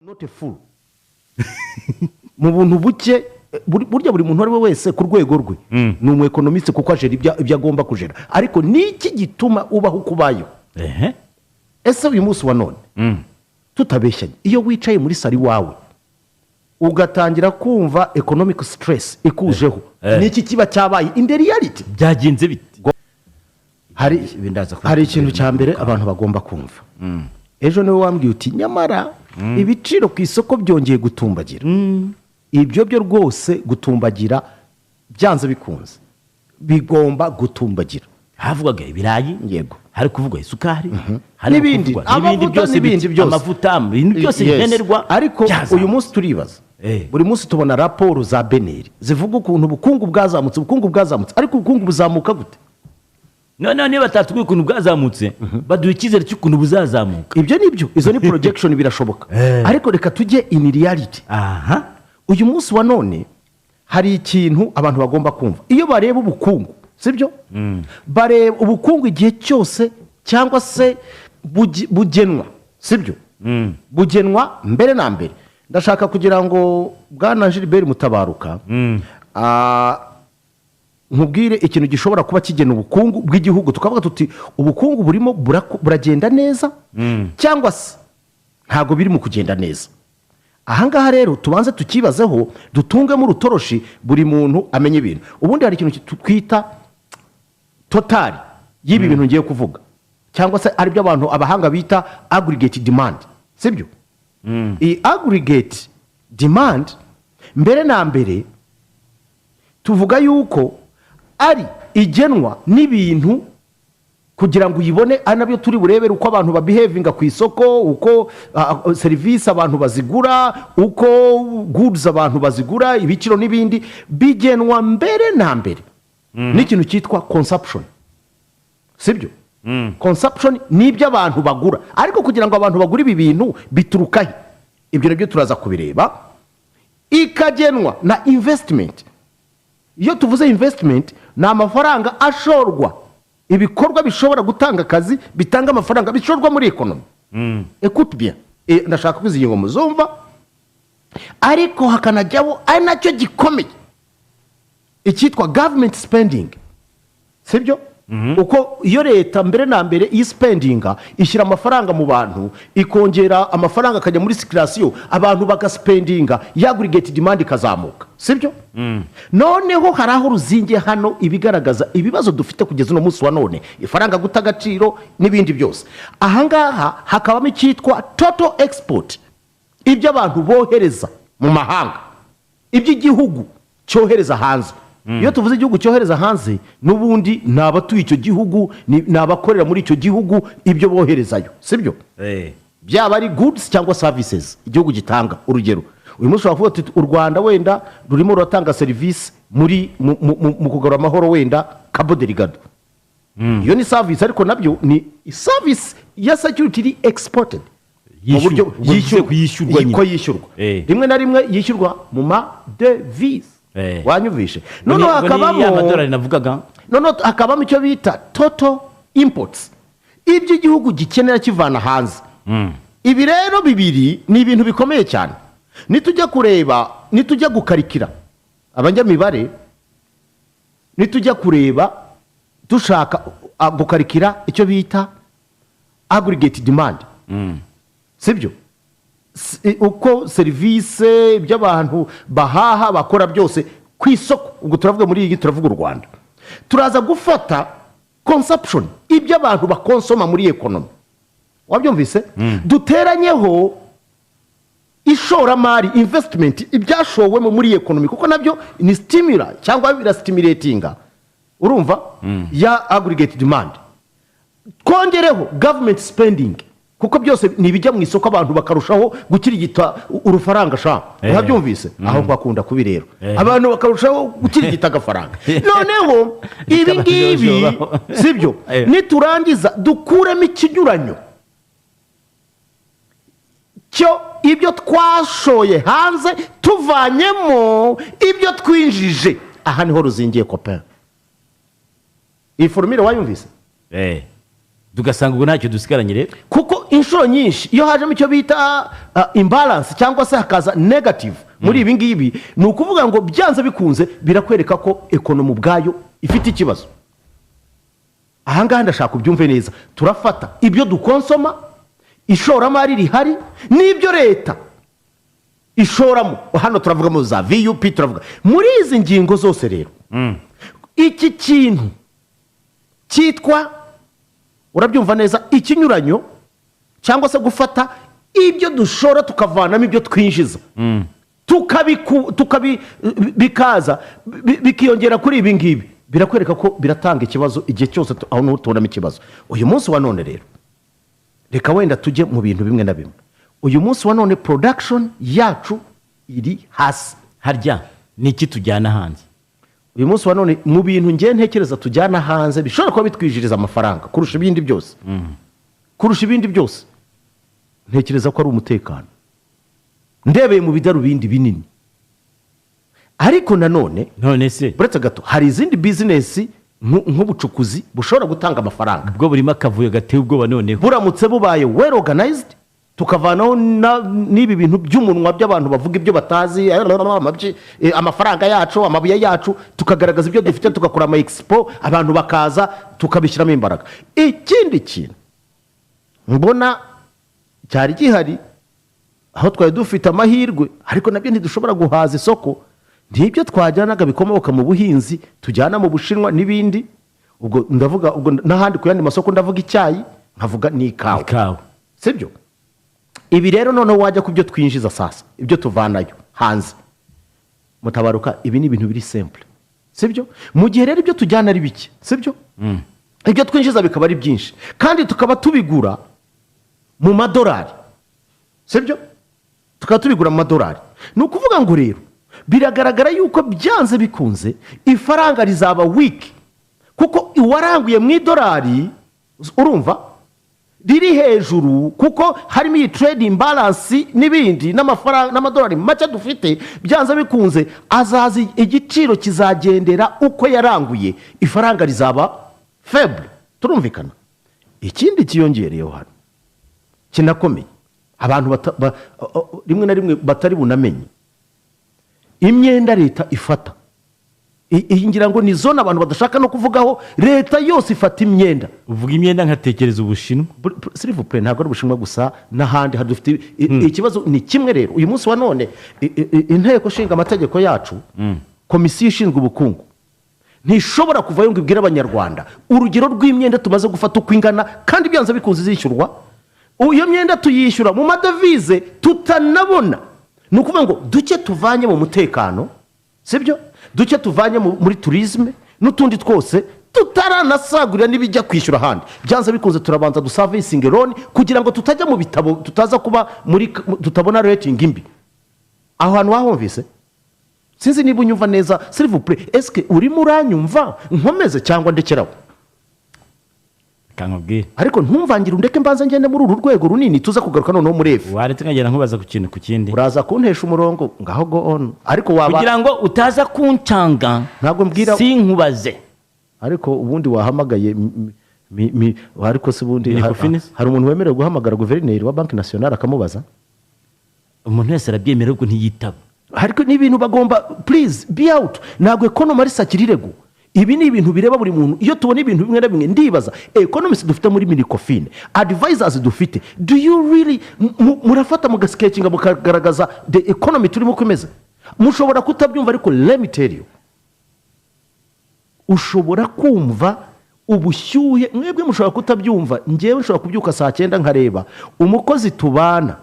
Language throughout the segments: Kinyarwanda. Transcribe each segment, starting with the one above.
not a fool mu buntu buke burya buri muntu ari we wese ku rwego rwe ni umu economiste kuko ajera ibyo agomba kujera ariko niki gituma ubaho kubayo ese uyu munsi wa none tutabeshyanye iyo wicaye muri sari wawe ugatangira kumva economic stress ikujeho niki kiba cyabaye in the reality byagenze bite hari ikintu cya mbere abantu bagomba kumva ejo niwe wambwiye uti nyamara ibiciro ku isoko byongeye gutumbagira ibyo byo rwose gutumbagira byanze bikunze bigomba gutumbagira havugaga ibirayi yego hari kuvugwa isukari hari n'ibindi byose amavuta ibintu byose bikenerwa ariko uyu munsi turibaza buri munsi tubona raporo za beneri zivuga ukuntu ubukungu bwazamutse ariko ubukungu buzamuka gute none niba batatubwiye ukuntu bwazamutse baduha icyizere cy'ukuntu buzazamuka ibyo nibyo izo ni projection birashoboka ariko reka tujye in reality uyu munsi wa none hari ikintu abantu bagomba kumva iyo bareba ubukungu sibyo bareba ubukungu igihe cyose cyangwa se bugenwa sibyo bugenwa mbere na mbere ndashaka kugira ngo bwana Gilbert Mutabaruka nkubwire ikintu gishobora kuba kigena ubukungu bw'igihugu tukavuga tuti ubukungu burimo buragenda neza cyangwa se ntabwo biri mu kugenda neza ahangaha rero tubanze tukibazeho dutungemo urutoroshi buri muntu amenye ibintu ubundi hari ikintu twita totali y'ibi bintu ngiye kuvuga cyangwa se aribyo abantu abahanga bita aggregate demand sibyo iyi aggregate demand mbere na mbere tuvuga yuko ari igenwa n'ibintu kugira ngo uyibone ari nabyo turi burebere uko abantu babihevinga ku isoko uko serivisi abantu bazigura uko goods abantu bazigura ibiciro n'ibindi bigenwa mbere na mbere n'ikintu cyitwa consumption sibyo consumption ni ibyo abantu bagura ariko kugira ngo abantu bagure ibi bintu biturukahe ibyo nabyo turaza kubireba ikagenwa na investment iyo tuvuze investment ni amafaranga ashorwa ibikorwa bishobora gutanga akazi bitanga amafaranga bishorwa muri ekonomi écoute bien ndashaka ko izi ngingo muzumva ariko hakanajyaho ari nacyo gikomeye icyitwa government spending sibyo uko iyo leta mbere na mbere spendinga ishyira amafaranga mu bantu ikongera amafaranga akajya muri circulation abantu bagaspendinga aggregate demand ikazamuka sibyo noneho hari aho ruzingiye hano ibigaragaza ibibazo dufite kugeza uno munsi wa none ifaranga guta agaciro n'ibindi byose ahangaha hakabamo icyitwa total export ibyo abantu bohereza mu mahanga iby'igihugu cyohereza hanze iyo tuvuze igihugu cyohereza hanze n'ubundi ni abatuye icyo gihugu ni abakorera muri icyo gihugu ibyo boherezayo sibyo byaba ari goods cyangwa services igihugu gitanga urugero uyu munsi ushobora kuvuga uti u Rwanda wenda rurimo ruratanga serivisi mu kugarura amahoro wenda Cabo Delgado iyo ni service ariko nabyo ni service ya security exported mu buryo yishyurwa rimwe na rimwe yishyurwa mu madevize wanyumvishe noneho hakabamo icyo bita total imports ibyo igihugu gikenera kivana hanze ibi rero bibiri ni ibintu bikomeye cyane nitujya gukarikira abanyamibare nitujya kureba dushaka gukarikira icyo bita aggregate demand sibyo uko serivisi by'abantu bahaha bakora byose ku isoko ubwo turavuga muri iyi turavuga u Rwanda turaza gufata consumption ibyo abantu bakonsoma muri economy wabyumvise duteranyeho ishoramari investment ibyashowemo muri economy kuko nabyo ni stimula cyangwa birastimulatinga urumva ya aggregate demand kongereho government spending kuko byose nibijya mu isoko abantu bakarushaho gukirigita urufaranga sha urabyumvise aho bakunda kubirero abantu bakarushaho gukirigita agafaranga noneho ibi ngibi sibyo niturangiza dukuremo ikinyuranyo cyo ibyo twashoye hanze tuvanyemo ibyo twinjije aha niho ruzingiye copain iyi formule wayumvise tugasanga ubwo ntacyo dusigaranye rero. kuko inshuro nyinshi iyo hajemo icyo bita imbalance cyangwa se hakaza negative muri ibi ngibi ni ukuvuga ngo byanze bikunze birakwereka ko ekonomi ubwayo ifite ikibazo. ahangaha ndashaka ubyumve neza, turafata ibyo dukonsoma, ishoramari rihari n'ibyo leta ishoramo. hano turavugamo za vup, turavuga muri izi ngingo zose rero. iki kintu cyitwa, urabyumva neza, ikinyuranyo cyangwa se gufata ibyo dushora tukavanamo ibyo twinjiza, bikaza bikiyongera kuri ibi ngibi, birakwereka ko biratanga ikibazo igihe cyose aho n'ubu tubonamo ikibazo. uyu munsi wa none rero reka wenda tujye mu bintu bimwe na bimwe. uyu munsi wa none production yacu iri hasi. harya ni iki tujyana hanze uyu munsi wa none mu bintu ngiye ntekereza tujyana hanze bishobora kuba bitwinjiriza amafaranga kurusha ibindi byose, kurusha ibindi byose, ntekereza ko ari umutekano, ndebeye mu bidarubindi binini. ariko nanone none se buretse gato hari izindi bizinesi nk'ubucukuzi bushobora gutanga amafaranga, ubwo burimo akavuyo gateye ubwoba. noneho buramutse bubaye well organized, tukavanaho n'ibi bintu by'umunwa by'abantu bavuga ibyo batazi, amafaranga yacu, amabuye yacu, tukagaragaza ibyo dufite, tugakora ama expo, abantu bakaza tukabishyiramo imbaraga. ikindi kintu mbona cyari gihari aho twari dufite amahirwe, ariko nabyo ntidushobora guhaza isoko, n'ibyo twajyanaga bikomoka mu buhinzi tujyana mu Bushinwa n'ibindi. ubwo ndavuga ubwo n'ahandi ku yandi masoko, ndavuga icyayi, nkavuga n'ikawa, sibyo? ibi rero noneho wajya ku byo twinjiza sasa, ibyo tuvanayo hanze, mutabaruka, ibi ni ibintu biri simple, sibyo? mu gihe rero ibyo tujyana ari bike, sibyo? ibyo twinjiza bikaba ari byinshi, kandi tukaba tubigura mu madolari, sibyo? tukaba tubigura mu madolari. ni ukuvuga ngo rero biragaragara yuko byanze bikunze ifaranga rizaba wiki, kuko iwaranguye mu idolari, urumva, riri hejuru, kuko harimo iyi trade imbalance n'ibindi, n'amafaranga n'amadolari make dufite, byanze bikunze azaza igiciro kizagendera uko yaranguye, ifaranga rizaba faible. turumvikana? ikindi kiyongereyeho hano kinakomeye abantu rimwe na rimwe batari bunamenye, imyenda leta ifata. iyi ngira ngo ni zone abantu badashaka no kuvugaho. leta yose ifata imyenda. uvuga imyenda nkatekereza Ubushinwa, s'il vous plaît, ntabwo ari Ubushinwa gusa, n'ahandi dufite ikibazo ni kimwe. rero uyu munsi wa none inteko ishinga amategeko yacu, komisiyo ishinzwe ubukungu, ntishobora kuvayo ngo ibwire abanyarwanda urugero rw'imyenda tumaze gufata uko ingana, kandi byanze bikunze izishyurwa. iyo myenda tuyishyura mu madevize tutanabona. ni ukuvuga ngo duke tuvanye mu mutekano, sibyo? duke tuvanye muri turizme n'utundi twose, tutaranasagurira n'ibijya kwishyura ahandi, byanze bikunze turabanza dusavisinge loni kugira ngo tutajya mu bitabo, tutaza kuba tutabona rating mbi. aho hantu wahumvise? sinzi niba unyumva neza, s'il vous plaît, eske urimo uranyumva nkomeze cyangwa ndekeraho? kankubwira ariko ntumvangire, undeke mbanza ngende muri uru rwego runini, tuza kugaruka noneho muri efu. waretse nkagera nkubaza ku kintu ku kindi, uraza kuntesha umurongo, ngaho go on. ariko waba kugira ngo utaza kuncanga, ntabwo mbwira, sinkubaze. ariko ubundi wahamagaye ariko se ubundi hari umuntu wemerewe guhamagara guverineri wa banki nationale akamubaza? umuntu wese arabyemerewe ko ntiyitaba. ariko ni ibintu bagomba, please be out. ntabwo economy ari sakirirego, ibi ni ibintu bireba buri muntu. iyo tubona ibintu bimwe na bimwe, ndibaza economists dufite muri minicofine, advisors dufite, do you really murafata mugaskecinga mukagaragaza the economy turimo kumeze? mushobora kutabyumva, ariko let me tell you, ushobora kumva ubushyuhe, mwebwe mushobora kutabyumva, ngewe nshobora kubyuka saa 9 nkareba umukozi tubana,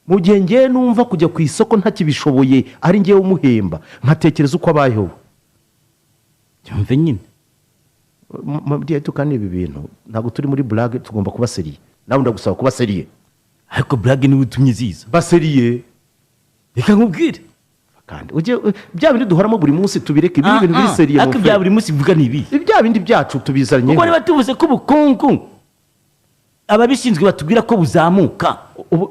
mu gihe ngewe numva kujya ku isoko ntakibishoboye, ari ngewe umuhemba, nkatekereza uko abayeho. cyumve nyine tukane ibi bintu, ntabwo turi muri blague, tugomba kuba seriye. nawe ndagusaba kuba seriye. ariko blague niwe utumye ziza, ba seriye. reka nkubwire, kandi ujye bya bindi duhoramo buri munsi tubireke, ibi bintu biri seriye. ariko bya buri munsi vuga nibi, bya bindi byacu tubizanye, kuko niba tuvuze ko ubukungu ababishinzwe batubwira ko buzamuka,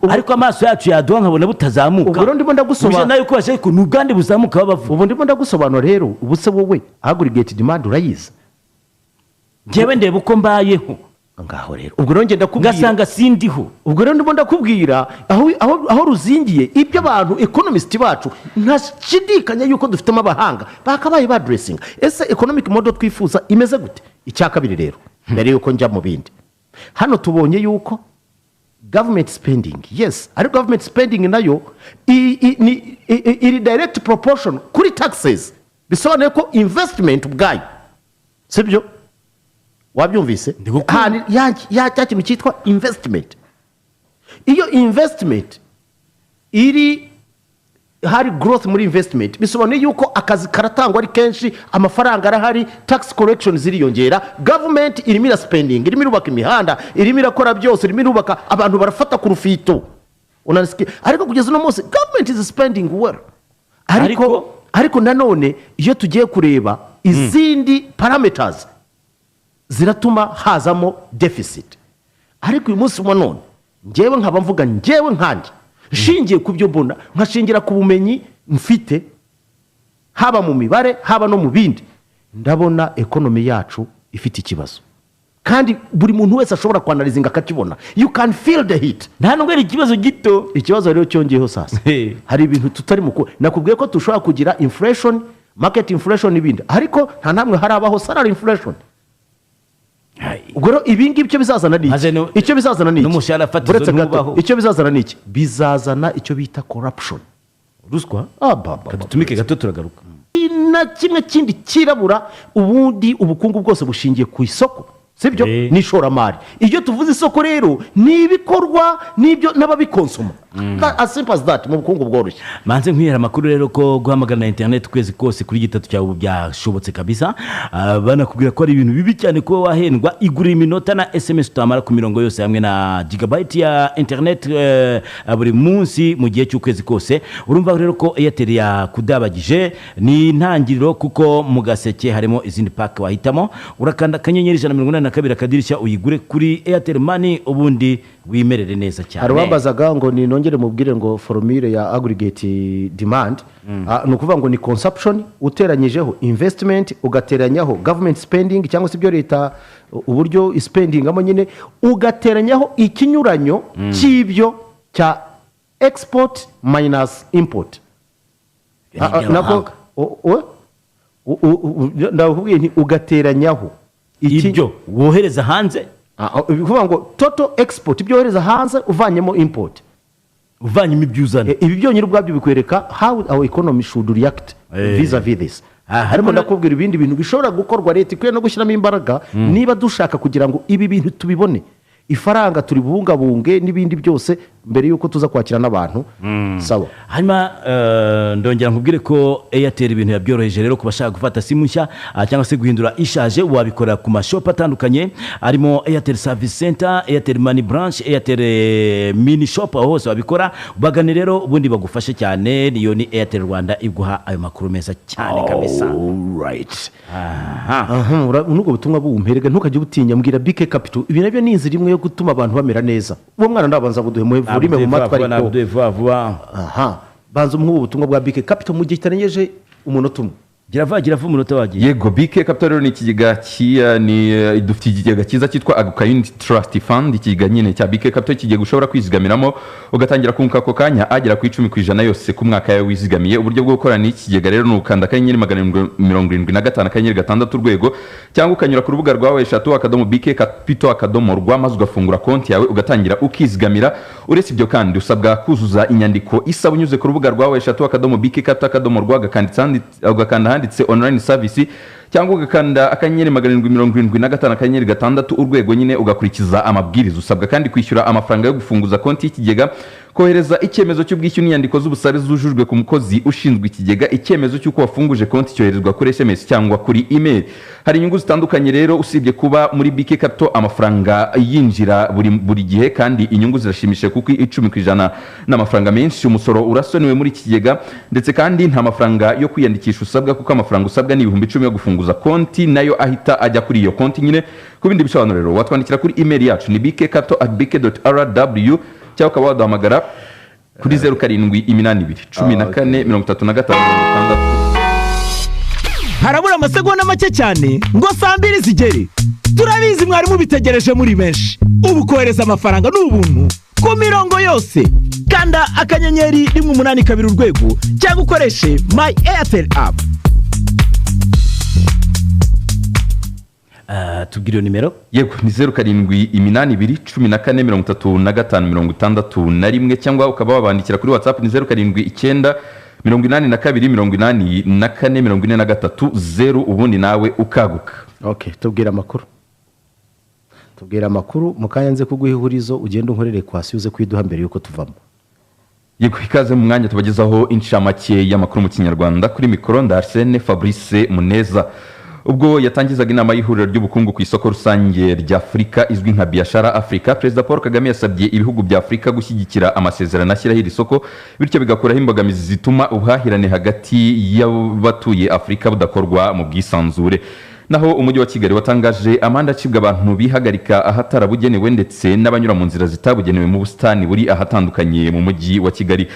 ariko amaso yacu yaduha nkabona butazamuka. ubwo ndimo ndagusobanura nayo ko bashaka ko n'Uganda buzamuka babavuga. ubu ndimo ndagusobanura rero, ubu se wowe aggregate demand urayizi? njyewe ndeba uko mbayeho, ngaho rero ubwo rero ngenda kubwira ugasanga sindiho. ubwo rero ndimo ndakubwira aho ruzingiye ibyo abantu economist bacu ntashidikanya yuko dufitemo abahanga bakabaye ba dressing. Ese economic model twifuza imeze gute? Icya kabiri rero mbere yuko njya mu bindi, hano tubonye yuko government spending, yes, ariko government spending nayo iri direct proportion kuri taxes, bisobanuye ko investment ubwayo, sibyo? Wabyumvise? Ya kintu cyitwa investment. Iyo investment hari growth muri investment, bisobanuye yuko akazi karatangwa ari kenshi, amafaranga arahari, tax collection ziriyongera, government irimo ira spending, irimo irubaka imihanda, irimo irakora byose, irimo irubaka, abantu barafata ku rufito. Unanisikia? Ariko kugeza no munsi government is spending well. Ariko nanone iyo tugiye kureba izindi parameters ziratuma hazamo deficit. Ariko uyu munsi wa none njyewe nkaba mvuga njyewe nkanjye shingiye ku byo mbona, nkashingira ku bumenyi mfite haba mu mibare haba no mu bindi, ndabona economy yacu ifite ikibazo, kandi buri muntu wese ashobora kwanalizinga akakibona. You can feel the heat. Nta nubwo ari ikibazo gito. Ikibazo rero cyongeyeho sasa hari ibintu tutari mu nakubwiye ko dushobora kugira inflation, market inflation n'ibindi, ariko nta namwe harabaho salary inflation. Ubwo ibi ngibi icyo bizazana ni icyo bizazana ni n'umushahara fatizo n'ubaho, icyo bizazana ni iki? Bizazana icyo bita corruption, ruswa. Tumike gato turagaruka. Na kimwe kindi kirabura, ubundi ubukungu bwose bushingiye ku isoko, sibyo? N'ishoramari. Iyo tuvuze isoko rero ni ibikorwa n'ibyo n'ababikonsoma, as simple as that, mu bukungu bworoshye. Manze nkwihera amakuru rero ko guhamagara na internet kwezi kose kuri 3 cyawe byashobotse kabisa. Banakubwira ko ari ibintu bibi cyane kuba wahendwa. Igura iminota na SMS utamara ku mirongo yose hamwe na gigabyte ya internet buri munsi mu gihe cy'ukwezi kose. Urumva rero ko Airtel yakudabagije ni intangiriro, kuko mu gaseke harimo izindi pack wahitamo. Urakanda kanyenyeri 182 akadirishya uyigure kuri Airtel Money, ubundi wimerere neza cyane. Harabambazaga ngo ni nongere mubwire ngo formule ya aggregate demand no kuvuga ngo ni consumption uteranyijeho investment ugateranyaho government spending cyangwa se byo leta uburyo spending amo nyine ugateranyaho ikinyuranyo cy'ibyo cya export minus import. Nako ndakubwiye nti ugateranyaho ibyo wohereza hanze, bivuga ngo total export ibyo wohereza hanze uvanyemo import, uvanyemo ibyuzana. Ibi byonyine ubwabyo bikwereka how our economy should react vis-a-vis this. Harimo ndakubwira ibindi bintu bishobora gukorwa, leta ikwiye no gushyiramo imbaraga niba dushaka kugira ngo ibi bintu tubibone, ifaranga turi bungabunge n'ibindi byose mbere yuko tuza kwakira n'abantu. Sawa. Hanyuma ndongera nkubwire ko Airtel ibintu yabyoroheje rero kubashaka gufata simu nshya cyangwa se guhindura ishaje, wabikora ku mashop atandukanye, arimo Airtel Service Center, Airtel Money Branch, Airtel Mini Shop, aho hose wabikora. Bagane rero ubundi bagufashe cyane. Niyo ni Airtel Rwanda iguha ayo makuru meza cyane kabisa. Alright. Nuko butumwa bumperega ntukajye butinya, mbwira BK Capital. Ibi nabyo ni inzira imwe yo gutuma abantu bamera neza. Uwo mwana ndabanza buduhe urime mu matwari ko banza umuhu ubutumwa bwa BK Capital mu gihe kitarengeje umunota umwe. Gira umunota wagiye. Yego, BK Capital ni ikigega ni dufite ikigega cyiza cyitwa Kandi Trust Fund. Ikigega nyine cya BK Capital kigiye gushobora kwizigamiramo ugatangira kunguka ako kanya agera ku 10% yose ku mwaka yawe wizigamiye. Uburyo bwo gukora ni ikigega rero nukanda kanyenyeri 775 akanyenyeri 6 urwego, cyangwa ukanyura ku rubuga rwawe eshatu@bkcapital.rw maze ugafungura konti yawe ugatangira ukizigamira. Uretse ibyo kandi usabwa kuzuza inyandiko isaba unyuze ku rubuga rwawe eshatu@bkcapital.rw ugakanda handitse online service, cyangwa ugakanda akanyenyeri 775 akanyenyeri 6 urwego nyine ugakurikiza amabwiriza. Usabwa kandi kwishyura amafaranga yo gufunguza konti y'ikigega, kohereza icyemezo cy'ubwishyu n'inyandiko z'ubusabe zujujwe ku mukozi ushinzwe ikigega. Icyemezo cy'uko wafunguje konti cyoherezwa kuri SMS cyangwa kuri email. Hari inyungu zitandukanye rero usibye kuba muri BK Capital amafaranga yinjira buri gihe, kandi inyungu zirashimishije kuko 10% n'amafaranga menshi. Umusoro urasoniwe muri ikigega, ndetse kandi nta mafaranga yo kwiyandikisha usabwa kuko amafaranga usabwa ni 10,000 yo gufunguza konti, nayo ahita ajya kuri iyo konti nyine. Ku bindi bisobanuro rero watwandikira kuri email yacu ni bkcapital@bk.rw, cyangwa ukaba waduhamagara kuri 0782 14 35 56. harabura amasegonda make cyane ngo saa 2 zigere. Turabizi mwari mubitegereje muri benshi. Ubu kohereza amafaranga n'ubuntu ku mirongo yose. Kanda akanyenyeri 182 urwego cyangwa ukoreshe My Airtel app. Tubwire nimero. Yego ni 0782143561 cyangwa ukaba wabandikira kuri WhatsApp ni 0782884443 ubundi nawe ukaguka. Okay, tubwira amakuru mukanya nze kuguha ihurizo ugenda unkorere kwasi uze kwiduha mbere yuko tuvamo. Yego ikaze mu mwanya tubagezaho inshamake y'amakuru mu Kinyarwanda kuri mikoro Arsene Fabrice Muneza. Ubwo yatangizaga inama y'ihuriro ry'ubukungu ku isoko rusange rya Afrika izwi nka Biashara Afrika, Perezida Paul Kagame yasabye ibihugu bya Afrika gushyigikira amasezerano ashyiraho iri soko bityo bigakuraho imbogamizi zituma ubuhahirane hagati y'abatuye Afrika budakorwa mu bwisanzure. Naho umujyi wa Kigali watangaje amande acibwa abantu bihagarika ahatarabugenewe ndetse n'abanyura mu nzira zitabugenewe mu busitani buri ahatandukanye mu mujyi wa Kigali.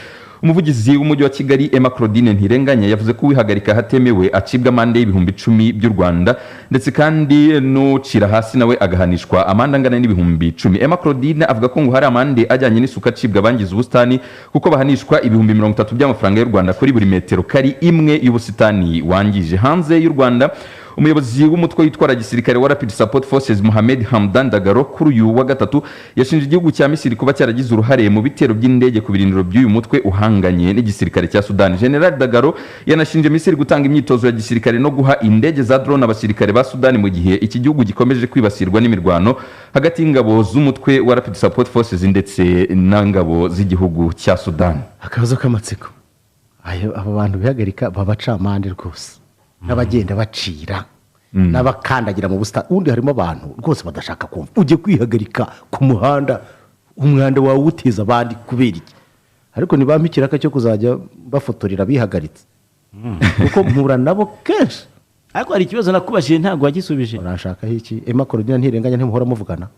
Umuvugizi w'umujyi wa Kigali Emma Claudine Ntirenganya yavuze ko wihagarika hatemewe acibwa amande y'ibihumbi 10 by'u Rwanda ndetse kandi n'ucira hasi nawe agahanishwa amande angana n'ibihumbi 10. Emma Claudine avuga ko ngo hari amande ajyanye n'isuka acibwa bangiza ubusitani kuko bahanishwa ibihumbi 30 by'amafaranga y'u Rwanda kuri buri metero kari imwe y'ubusitani wangije. Hanze y'u Rwanda umuyobozi w'umutwe witwara gisirikare wa Rapid Support Forces Mohamed Hamdan Dagalo kuri uyu wa gatatu yashinje igihugu cya Misiri kuba cyaragize uruhare mu bitero by'indege ku birindiro by'uyu mutwe uhanganye n'igisirikare cya Sudan. General Dagalo yanashinje Misiri gutanga imyitozo ya gisirikare no guha indege za drone abasirikare ba Sudan mu gihe iki gihugu gikomeje kwibasirwa n'imirwano hagati y'ingabo z'umutwe wa Rapid Support Forces ndetse n'ingabo z'igihugu cya Sudan. Akabazo k'amatsiko abo bantu bihagarika babacamande rwose n'abagenda bacira n'abakandagira mu busitani undi harimo abantu rwose badashaka kumva ujye kwihagarika ku muhanda umwanda wawe uteza abandi kubera iki ariko nibampikiraka cyo kuzajya bafotorera bihagaritse kuko mpura nabo kenshi ariko hari ikibazo nakubashije ntabwo wagisubije. urashaka iki Emma Claudine Ntirenganya ntimuhora muvugana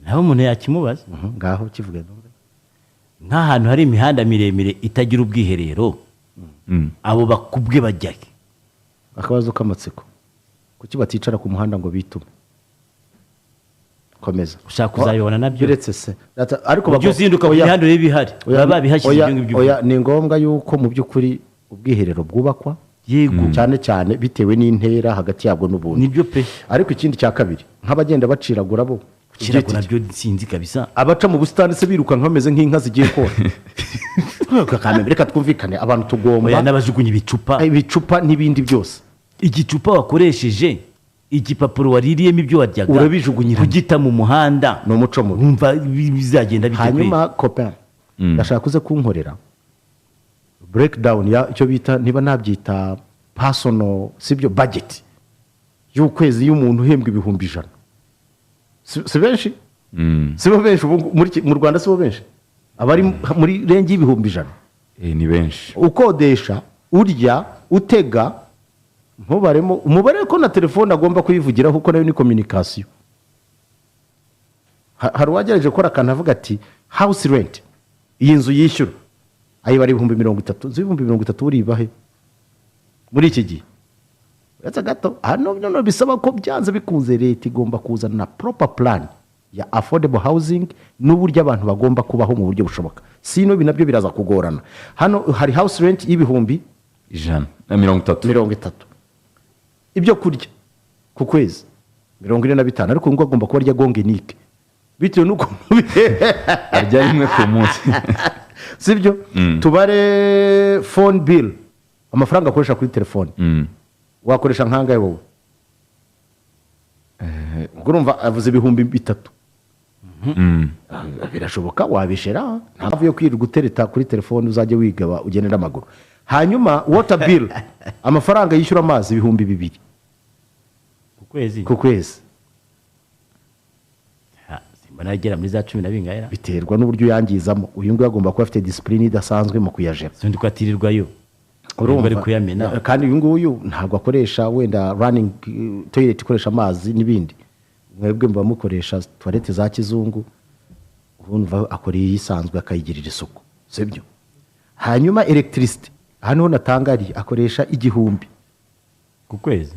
naho umuntu yakimubaza ngaho kivuge nk'ahantu hari imihanda miremire itagira ubwiherero abo bakubwe bajyahe. Akabazo k'amatsiko kuki baticara ku muhanda ngo bitume komeza ushaka kuzabibona nabyo biretse se ariko bajya uzinduka mu mihanda y'ibihari baba babihashyize ibyo ngibyo. Oya ni ngombwa yuko mu by'ukuri ubwiherero bwubakwa yego cyane cyane bitewe n'intera hagati yabwo n'ubundi nibyo pe. ariko ikindi cya kabiri nk'abagenda baciragura bo kiragura byo sinzi kabisa abaca mu busitani se biruka nk'ameze nk'inka zigiye kona kakamenya reka twumvikane abantu tugomba oya n'abajugunye ibicupa n'ibindi byose. Igicupa wakoresheje igipapuro waririyemo ibyo waryaga urabijugunyira kugita mu muhanda no muco mubi umva bizagenda bite. Hanyuma copain ndashaka kuze kunkorera breakdown ya icyo bita niba nabyita personal sibyo budget y'ukwezi y'umuntu uhembwa ibihumbi 100 si benshi sibo benshi mu Rwanda sibo benshi abari muri range y'ibihumbi 100 ni benshi ukodesha urya utega ntubaremo umubare ko na telefone agomba kuyivugiraho kuko nayo ni communication. Hari uwagerageje gukora akantu avuga ati house rent iyi nzu yishyura ayibara ibihumbi 30 z'ibihumbi 30 uribahe muri iki gihe uretse gato hano bisaba ko byanze bikunze leta igomba kuzana proper plan ya affordable housing n'uburyo abantu bagomba kubaho mu buryo bushoboka sino binabyo biraza kugorana. Hano hari house rent y'ibihumbi 130 ibyo kurya ku kwezi 45 ariko ngo agomba kuba arya gongenike bitewe nuko arya rimwe ku munsi sibyo tubare phone bill amafaranga akoresha kuri telefone wakoresha nkangaye wowe urumva avuze ibihumbi 3 birashoboka wabishera ntabwo yo kwirirwa utereta kuri telefone uzajye wigaba ugenera amaguru. Hanyuma water bill amafaranga yishyura amazi ibihumbi 2 ku kwezi simba nagera muri za 10 na bingahera biterwa n'uburyo yangizamo uyu nguyu agomba kuba afite discipline idasanzwe mu kuyajera sindi kwatirirwayo bari kuyamena kandi uyu nguyu ntabwo akoresha wenda running toilet ikoresha amazi n'ibindi mwebwe mba mukoresha toilette za kizungu urumva akoreye yisanzwe akayigirira isuku sibyo. Hanyuma electricity hano natangari akoresha 1000 ku kwezi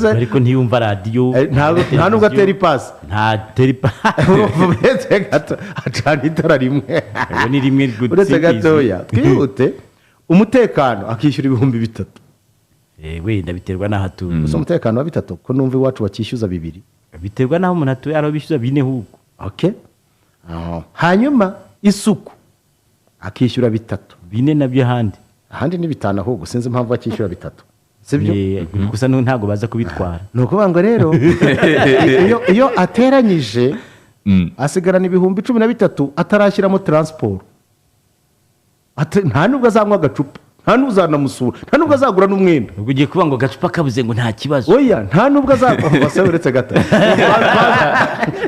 ariko ntiyumva radiyo nta nubwo atera ipasi ntatera ipasi uretse gato acana itara rimwe ubu ni rimwe uretse gatoya twihute umutekano akishyura ibihumbi 3 wenda biterwa n'aho atuye gusa umutekano wa 3 ko numva iwacu bakishyuza 2 biterwa n'aho umuntu atuye ariho bishyuza 4 ahubwo okay hanyuma isuku akishyura 3 4 nabyo ahandi ni 5 ahubwo sinzi impamvu akishyura 3 sibyo gusa ntabwo baza kubitwara ni ukuvuga ngo rero iyo ateranyije asigarana ibihumbi 13 atarashyiramo taransiporo nta nubwo azanywa agacupa nta nubwo uzanamusura nta nubwo azagura n'umwenda ubwo ugiye kuvuga ngo agacupa kabuze ngo nta kibazo oya nta nubwo azagura base uretse gato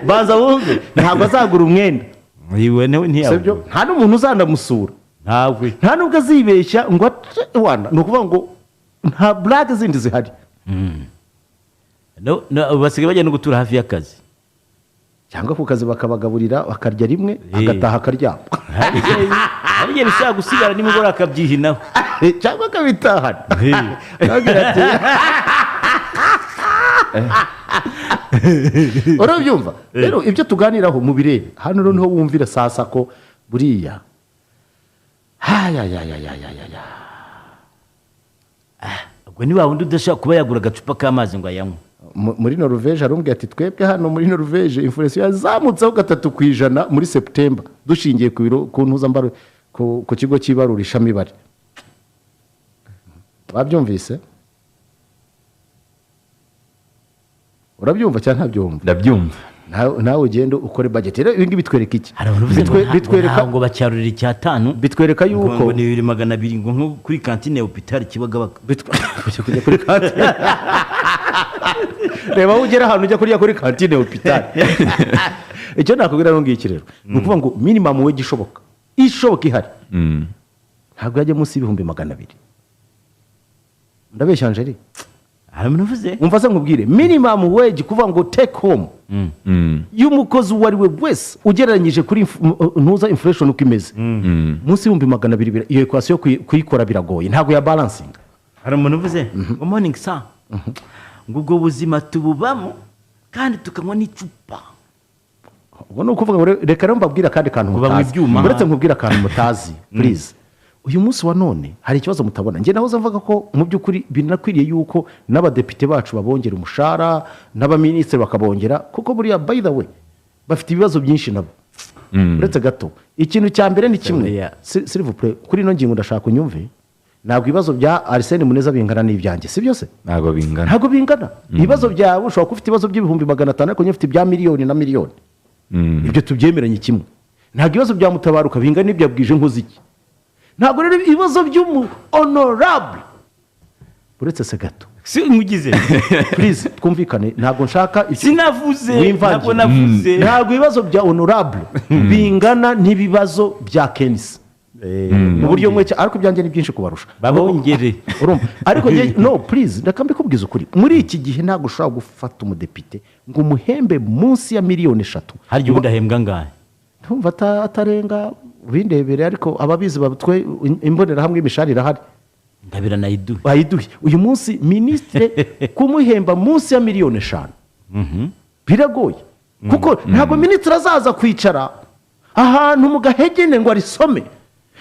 baza wumve ntabwo azagura umwenda sibyo nta n'umuntu uzanamusura nta nubwo azibeshya ngo ni ukuvuga ngo nta burake zindi zihari basigaye bajya no gutura hafi y'akazi cyangwa ku kazi bakabagaburira bakarya rimwe agataha akaryama hari igihe bishobora gusigara nimugoroba akabyihinaho cyangwa akabitahana urabyumva rero ibyo tuganiraho mu birere hano noneho wumvira sasa ko buriya ubwo niba wundi udashaka kuba yagura agacupa k'amazi ngo ayanywe muri Norvège arambwira ati twebwe hano muri Norvège inflation yazamutseho 3% muri September dushingiye ku ntuzambaro ku kigo cy'ibarurisha mibare babyumvise urabyumva cyangwa ntabyumva ndabyumva nawe ugenda ukore budget rero ibi ngibi bitwereka iki bitwereka ngo bacyarurira icyatanu bitwereka yuko ngo ni 200 ngo nko kuri kantine ya hospital Kibagabaga kujya kuri kantine reba ugera ahantu ujya kuri kantine ya hospital icyo nakubwira ngo ngiki rero ni ukuvuga ngo minimum wage ishoboka ihari ntabwo yajya munsi y'ibihumbi 200 ndabeshya Angeli umva se nkubwire minimum wage kuvuga ngo take home y'umukozi uwo ari we wese ugereranyije kuri ntuza inflation uko imeze munsi y'ibihumbi 200 iyo equation kuyikora biragoye ntabwo ya balancing hari umuntu uvuze ngo morning sir ngo ubwo buzima tububamo kandi tukanywa n'icupa ubwo ni ukuvuga reka rero mbabwira kandi kantu mutazi uretse nkubwira akantu mutazi please uyu munsi wa none hari ikibazo mutabona njye nahoze mvuga ko mu by'ukuri binakwiriye yuko n'abadepite bacu babongera umushahara n'abaminisitiri bakabongera kuko buriya by the way bafite ibibazo byinshi nabo uretse gato ikintu cya mbere ni kimwe s'il vous plaît kuri ino ngingo ndashaka unyumve ntabwo ibibazo bya Arsene Muneza bingana n'ibyanjye si byose ntabwo bingana ibibazo byawe ushobora kuba ufite ibibazo by'ibihumbi 500 ariko ufite ibya miliyoni na miliyoni ibyo tubyemeranye kimwe ntabwo ibibazo bya Mutabaruka bingana n'ibyo yabwije nk'uziki ntabwo rero ibibazo honorable uretse se gato si nkugize please twumvikane ntabwo nshaka sinavuze ntabwo navuze ntabwo ibibazo bya honorable bingana n'ibibazo bya Kenisi mu buryo mwe ariko ibyanjye ni byinshi kubarusha babongere ariko no please ndakambikubwiza ukuri muri iki gihe ntabwo ushobora gufata umudepite ngo umuhembe munsi ya miliyoni 3 hari igihe udahembwa ngahe ntumva atarenga bindebere ariko ababizi batwe imbonerahamwe imishahara irahari ndabira nayiduhe uyu munsi ministre kumuhemba munsi ya miliyoni 5 biragoye kuko ntabwo ministre azaza kwicara ahantu mu gahegene ngo arisome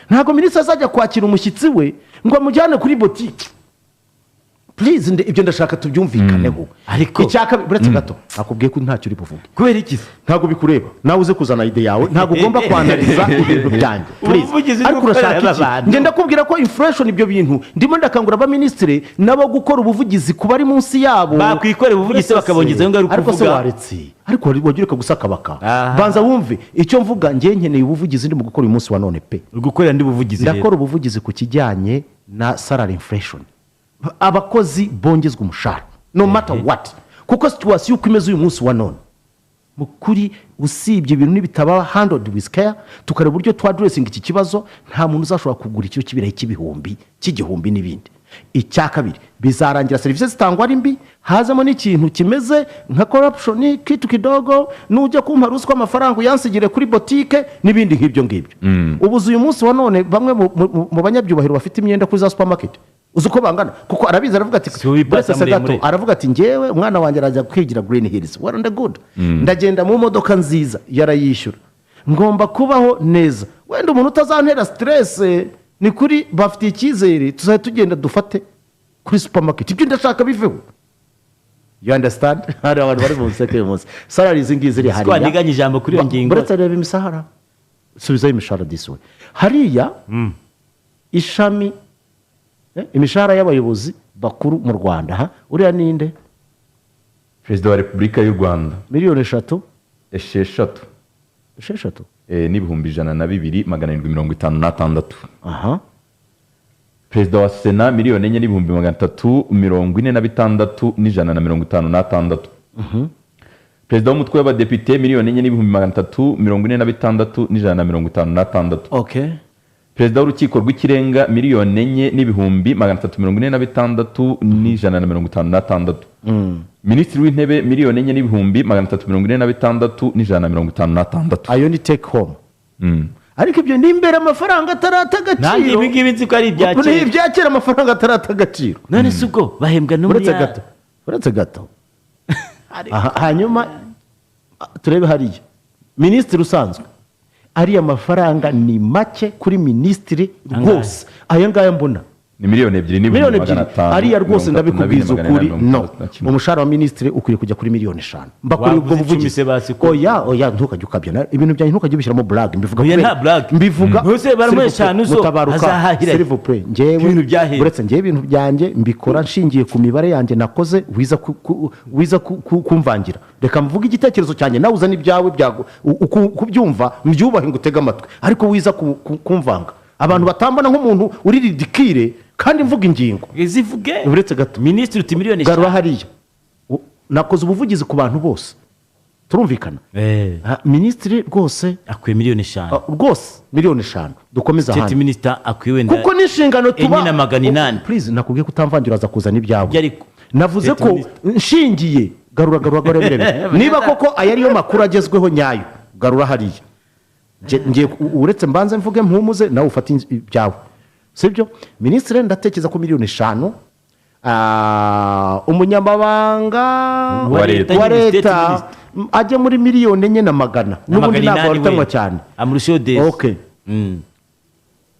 ntabwo ministre azajya kwakira umushyitsi we ngo amujyane kuri botike please ibyo ndashaka tubyumvikaneho ariko icyaka buretse gato nakubwiye ko ntacyo uri buvuge kubera iki ntabwo bikureba nawe uze kuzana ide yawe ntabwo ugomba kwanariza ibintu byanjye please ariko urashaka iki ngenda kubwira ko inflation ibyo bintu ndimo ndakangura abaministre nabo gukora ubuvugizi kuba ari munsi yabo bakwikorera ubuvugizi bakabongezayo ngo ari kuvuga ariko se waretse ariko wagireka gusakabaka banza wumve icyo mvuga ngiye nkeneye ubuvugizi ndi mu gukora uyu munsi wa none pe gukorera ndi buvugizi ndakora ubuvugizi ku kijyanye na salary inflation abakozi bongezwa umushahara no matter what kuko situation uko imeze uyu munsi wa none mukuri usibye ibintu nibitaba handled with care tukareba uburyo twa addressing iki kibazo nta muntu uzashobora kugura icyo kibirayi cy'igihumbi n'ibindi icyakabiri bizarangira serivisi zitangwa ari mbi hazamo n'ikintu kimeze nka corruption kitu kidogo nujya kumpa ruswa amafaranga yansigire kuri botike n'ibindi nk'ibyo ngibyo ubuze uyu munsi wa none bamwe mu banyabyubahiro bafite imyenda kuri za supermarket uzi uko bangana kuko arabizi aravuga ati Si wipasa buretse se gato muremure. aravuga ati njyewe umwana wanjye arajya kwigira Green Hills well and good ndagenda mu modoka nziza yarayishyura ngomba kubaho neza wenda umuntu utazantera stress ni kuri bafitiye icyizere tuzajya tugenda dufate kuri supermarket ibyo ndashaka biveho you understand hari abantu bari mu nseke munsi salary zingi ziri Siko wandiganya ijambo kuri iyo ngingo. buretse reba imishahara subizaho imishahara this way hariya ishami imishahara y'abayobozi bakuru mu Rwanda uriya ninde perezida wa repubulika y'u rwanda miliyoni eshatu esheshatu n'ibihumbi 102,756 aha perezida wa sena miliyoni 4,346,156 perezida w'umutwe w'abadepite miliyoni 4,346,156 okay perezida w'urukiko rw'ikirenga miliyoni 4,346,156 minisitiri w'intebe miliyoni 4,346,156 ayo ni take home ariko ibyo ni imbere amafaranga atarata agaciro nanjye ibi ngibi nzi ko ari ibya ni kera ibya kera amafaranga atarata agaciro none si ubwo bahembwa no muri uretse gato hanyuma turebe hariya minisitiri usanzwe ariya mafaranga ni make kuri minisitiri rwose aya ngaya mbona ni miliyoni 2,500,000 ariya rwose ndabikubwiza ukuri no umushahara wa minisitiri ukwiye kujya kuri miliyoni 5 mbakuri ubwo buvugizi oya ntukajya ukabya ibintu byanjye ntukajya ubishyiramo blague mbivuga Oya, nta blague. mbivuga Ntuse barimo eshanu zo azahahira. s'il vous plaît Ibintu byahera. uretse njyewe ibintu byanjye mbikora nshingiye ku mibare yanjye nakoze wiza kumvangira reka mvuge igitekerezo cyanjye nawe uzana ibyawe kubyumva mbyubahe ngo utege amatwi ariko wiza kumvanga abantu batambana nk'umuntu uri ridikire kandi mvuga ingingo zivuge uretse gato minisitiri uti miliyoni garura hariya nakoze ubuvugizi ku bantu bose turumvikana minisitiri rwose akwiye miliyoni 5 rwose miliyoni 5 dukomeza state ahandi minister akwiye wenda kuko n'inshingano tuba 4,800 please nakubwiye ko utamvangira aza kuzana ibyawe ariko navuze State ko Minister. nshingiye garura birebe niba koko aya ariyo makuru agezweho nyayo garura hariya ngiye uretse mbanze mvuge mpumuze nawe ufate ibyawe sibyo minisitiri ndatekereza ko miliyoni 5 umunyamabanga Wa leta. wa leta ajya muri miliyoni 400 n'ubundi ntabwo warutanwa cyane amurushiyo desi okay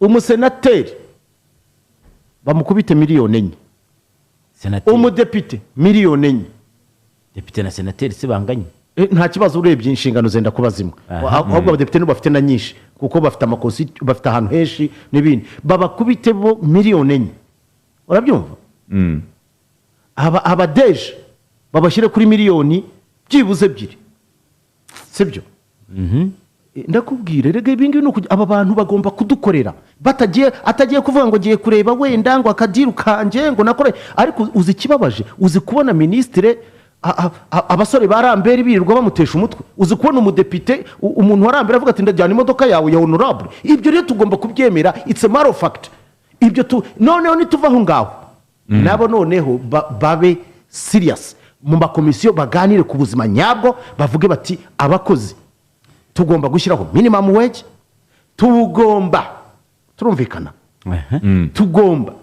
umusenateri bamukubite miliyoni 4 senateri umudepite miliyoni 4 depite na senateri se banganye nta kibazo urebye inshingano zenda kuba zimwe ahubwo abadepite nibo bafite na nyinshi kuko bafite amakosi bafite ahantu henshi n'ibindi babakubite bo miliyoni 4 urabyumva abadeje babashyire kuri miliyoni byibuze 2 sibyo ndakubwire rega ibingibi ni aba bantu bagomba kudukorera atagiye kuvuga ngo ngiye kureba wenda ngo akadiru kanje ngo nakore ariko uzi ikibabaje uzi kubona minisitire abasore barambere birirwa bamutesha umutwe uzi kubona umudepite umuntu warambere avuga ati ndajyana imodoka yawe ya honorable ibyo rero tugomba kubyemera it's a matter of fact ibyo noneho nituva aho ngaho nabo noneho babe serious mu makomisiyo baganire ku buzima nyabwo bavuge bati abakozi tugomba gushyiraho minimum wage turumvikana tugomba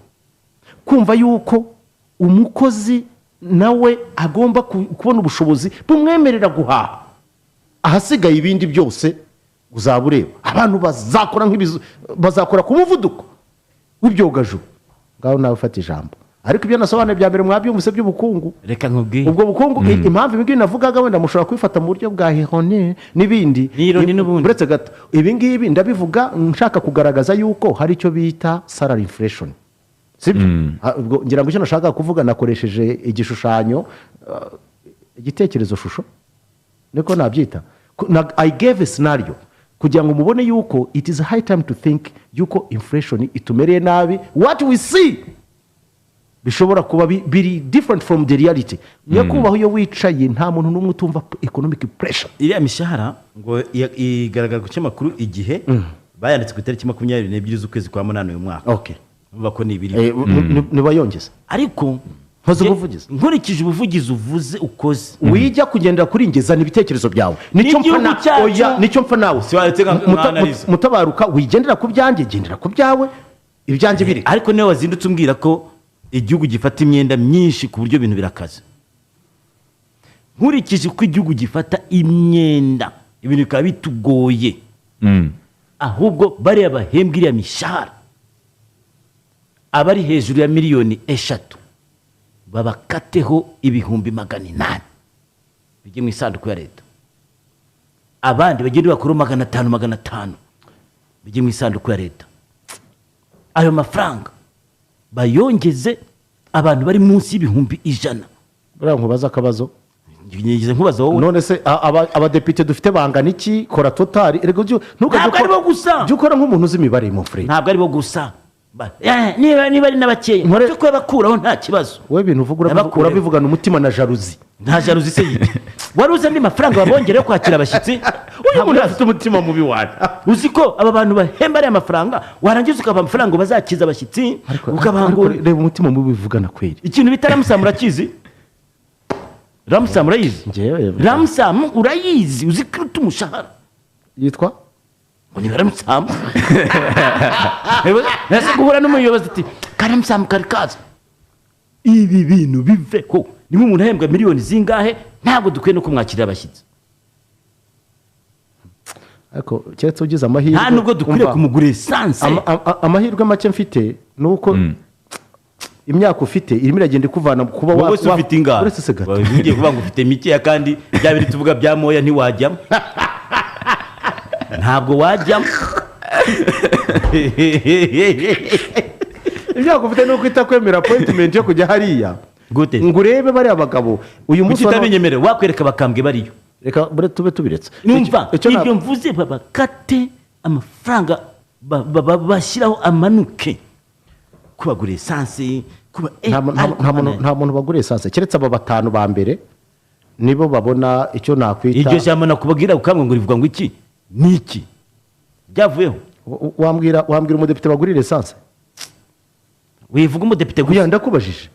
kumva yuko umukozi nawe agomba kubona ubushobozi bumwemerera guhaha ahasigaye ibindi byose uzaba ureba abantu bazakora ku muvuduko w'ibyogajuru ngaho nawe ufata ijambo ariko ibyo nasobanuye bya mbere mwabyumvise by'ubukungu reka nkubwiye ubwo bukungu impamvu ibi ngibi navugaga wenda mushobora kubifata mu buryo bwa hironi n'ibindi uretse gato ibi ngibi ndabivuga nshaka kugaragaza yuko hari icyo bita salary inflation sibyo ngira ngo icyo nashaka kuvuga nakoresheje igishushanyo igitekerezo shusho niko nabyita I gave a scenario kugira ngo mubone yuko it is high time to think yuko inflation itumereye nabi what we see bishobora kuba biri different from the reality nyakubaho iyo wicaye nta muntu n'umwe utumva economic pressure iriya mishahara ngo igaragara ku cyamakuru igihe bayanditse ku itariki 22 z'ukwezi kwa munani uyu mwaka okay umva ko ni ibiri nibayongeza ariko nkoze ubuvugizi nkurikije ubuvugizi uvuze ukoze wijya kugendera kuri ngeza n'ibitekerezo byawe nicyo mpfa nawe mutabaruka wigendera ku byanjye gendera ku byawe ibyanjye biri ariko niwe wazindutse umbwira ko igihugu gifata imyenda myinshi ku buryo ibintu birakaze. Nkurikije uko igihugu gifata imyenda ibintu bikaba bitugoye, ahubwo bariya bahembwa iriya mishahara abari hejuru ya miliyoni 3 babakateho 800 bijye mu isanduku ya leta, abandi bagende bakuru 500 bijye mu isanduku ya leta. Ayo mafaranga bayongeze abantu bari munsi y'ibihumbi 100. buriya nkubaza akabazo, Ngize nkubaza wowe, none se abadepite dufite bangana iki? Kora totari ntabwo aribo gusa, jya ukora nk'umuntu uzi imibare mu frere. ntabwo aribo gusa, niba ari n'abakeya cyo kubakuraho nta kibazo. wowe ibintu uvuga urabivugana umutima na jaruzi. Nta jaruzi se yiki wari uzi andi mafaranga babongereho kwakira abashyitsi? uyu muntu afite umutima mubi wana. Uzi ko aba bantu bahemba ariya mafaranga warangiza ukaba amafaranga ngo bazakiza abashyitsi ukabangura. Reba umutima mubi bivugana kweri. Ikintu bita ramusamu urakizi? Ramusamu urayizi? Ramusamu urayizi? Uzi ko uruta umushahara yitwa ngo ni ramusamu. Nase guhura n'umuyobozi ati karamusamu kari kaza, ibi bintu biveho. Niba umuntu ahembwa miliyoni zingahe ntabwo dukwiye no kumwakirira abashyitsi. ariko keretse ugize amahirwe, nta nubwo dukwiriye kumugura esanse. amahirwe make mfite ni uko imyaka ufite irimo iragenda ikuvana kuba wowe se ufite ingahe? uretse se gato ugiye kuvuga ngo ufite mikeya kandi bya biri tuvuga bya moya ntiwajyamo. Ntabwo wajyamo. imyaka ufite nuko itakwemera appointment yo kujya hariya gute ngo urebe bariya bagabo uyu munsi utabinyemere wakwereka bakambwe bariyo. reka bure tube tubiretse. Numva ibyo mvuze babakate amafaranga bashyiraho amanuke kubagura esanse nta muntu bagura esanse keretse aba 5 ba mbere nibo babona icyo nakwita. Iryo jambo nakubabwira ukamwe ngo rivuga ngo iki niki byavuyeho. wambwira umudepite bagurira esanse? Wivuga umudepite gusa? Ndakubajije.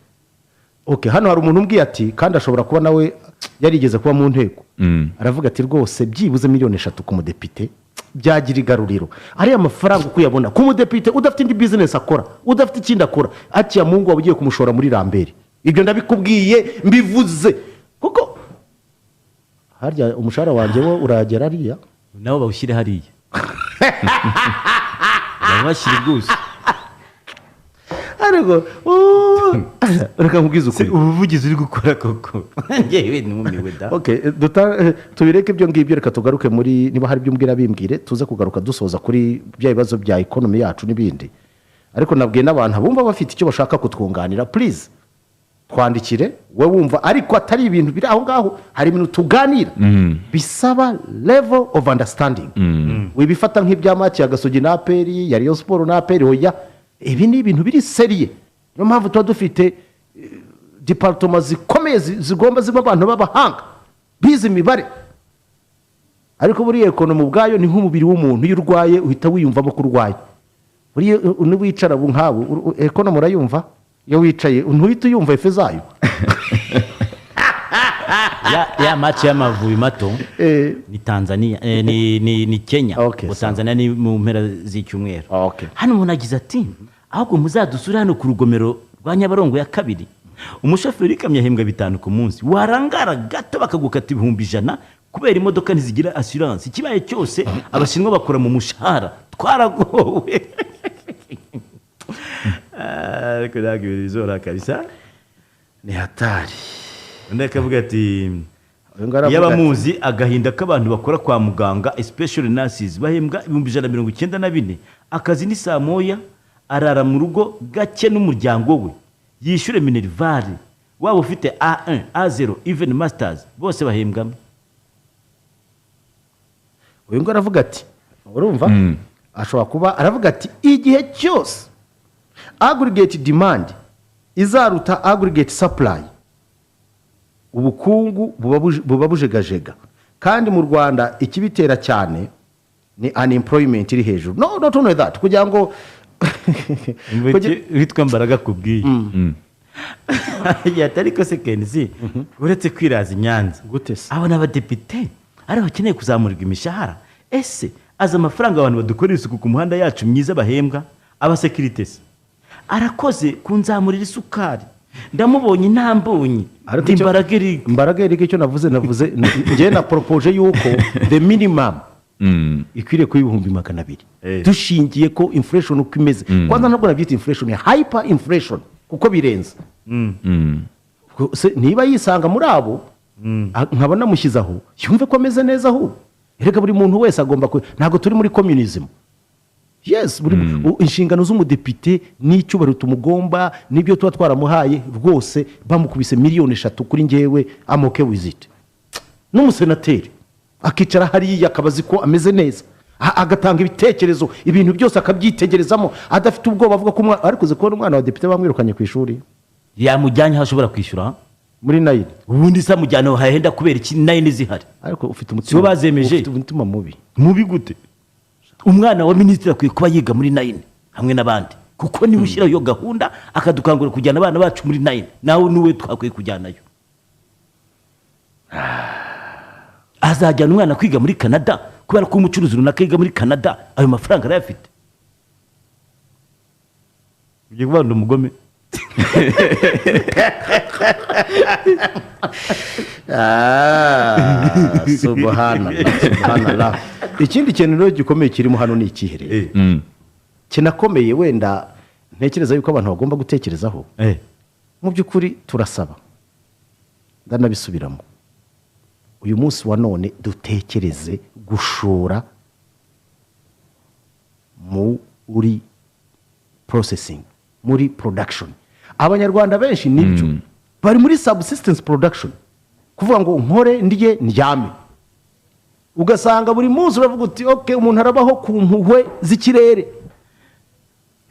Okay, hano hari umuntu umbwiye ati kandi ashobora kuba nawe yarigeze kuba mu nteko, aravuga ati rwose byibuze miliyoni 3 ku mudepite byagira igaruriro. Ariya mafaranga uko yabona ku mudepite udafite indi business akora, udafite ikindi akora, ati ya Mungu wabugiye kumushora muri Rambere. Ibyo ndabikubwiye mbivuze kuko harya umushahara wanjye wo uragera ariya nabo bawushyire hariya. Bawashyire gusa. ariko reka nkubwize ukuri ubuvugizi uri gukora koko ngewe numiwe da. Okay, tubireke ibyo ngibyo, reka tugaruke muri niba hari ibyo umbwira bimbwire, tuze kugaruka dusoza kuri bya bibazo bya economy yacu n'ibindi. Ariko nabwiye n'abantu bumva bafite icyo bashaka kutwunganira, please twandikire we wumva, ariko atari ibintu biri aho ngaho, hari ibintu tuganira bisaba level of understanding. Wibifata nk'ibyamaki agasogi na aperi ya Rayon Sport na aperi hoya, ibi ni ibintu biri seriye. Niyo mpamvu tuba dufite department zikomeye zigomba ziba abantu b'abahanga bize imibare. Ariko buri economy ubwayo ni nk'umubiri w'umuntu, iyo urwaye uhita wiyumvamo ko urwaye. Buri niwicara nkawe economy urayumva, iyo wicaye ntuhita uyumva ife zayo. ya match y'Amavubi mato ni Tanzania ni Kenya. Okay, Tanzania ni mu mpera z'icyumweru. Okay. Hano umuntu agize ati ahubwo muzadusura hano ku rugomero rwa Nyabarongo ya 2, umushoferi ikamyo ahembwa 5 ku munsi, warangara gato bakagukata 100 kubera imodoka ntizigira assurance. Ikibaye cyose abashinwa bakora mu mushahara, twaragowe. Ariko nagibiri zora kabisa Ni hatari. ndakavuga ati yabamuzi agahinda k'abantu bakora kwa muganga especially nurses bahembwa 194, akazi ni saa moya, arara mu rugo gake n'umuryango we, yishyure minervale, waba ufite A1 A0 even masters bose bahembwamo. Uyu ngo aravuga ati urumva ashobora kuba aravuga ati igihe cyose aggregate demand izaruta aggregate supply, ubukungu buba bujegajega. Kandi mu Rwanda ikibitera cyane ni unemployment iri hejuru. No, not only that, kugira ngo witwa Mbaraga kubwiye yatari ko sekenzi uretse kwiraza Nyanza gute se abona abadepite ari bakeneye kuzamurirwa imishahara. Ese aza amafaranga abantu badukorera isuku ku muhanda yacu myiza bahembwa, aba securities arakoze kunzamurira isukari ndamubonye ntambonye Ariko icyo- Mbaraga Eric icyo navuze njye na propoje yuko the minimum ikwiriye kuba 200,000 dushingiye ko inflation uko imeze kwanza ntabwo nabyita inflation ya hyper inflation kuko birenze niba yisanga muri abo nkaba namushyizaho yumve ko ameze neza ahubwo erega buri muntu wese agomba ntabwo turi muri communism. Yes, inshingano z'umudepite n'icyubahiro tumugomba n'ibyo tuba twaramuhaye rwose bamukubise 3,000,000 kuri njyewe amoke wizite n'umusenateri akicara hariya akabazi ko ameze neza agatanga ibitekerezo ibintu byose akabyitegerezamo adafite ubwoba avuga ko ariko uzi kubona umwana wa depite bamwirukanye ku ishuri yamujyanye aho ashobora kwishyura muri nayini ubundi se amujyana hahenda kubera iki nayini zihari ariko ufite sibo bazemeje ufite umutima mubi gute umwana wa minisitiri akwiye kuba yiga muri nayini hamwe n'abandi kuko niba ushyiraho iyo gahunda akadukangurira kujyana abana bacu muri nayini nawe niwe twakwiye kujyanayo azajyana umwana kwiga muri Canada kubera ko umucuruzi runaka yiga muri Canada ayo mafaranga arayafite ugiye kubana umugome subhanallah ikindi kintu rero gikomeye kirimo hano ni ikiherero kinakomeye wenda ntekereza yuko abantu bagomba gutekerezaho mu by'ukuri turasaba ndanabisubiramo uyu munsi wa none dutekereze gushora muri processing muri production abanyarwanda benshi nibyo bari muri subsistence production kuvuga ngo nkore ndye ndyame ugasanga buri munsi uravuga uti okay umuntu arabaho ku mpuhwe z'ikirere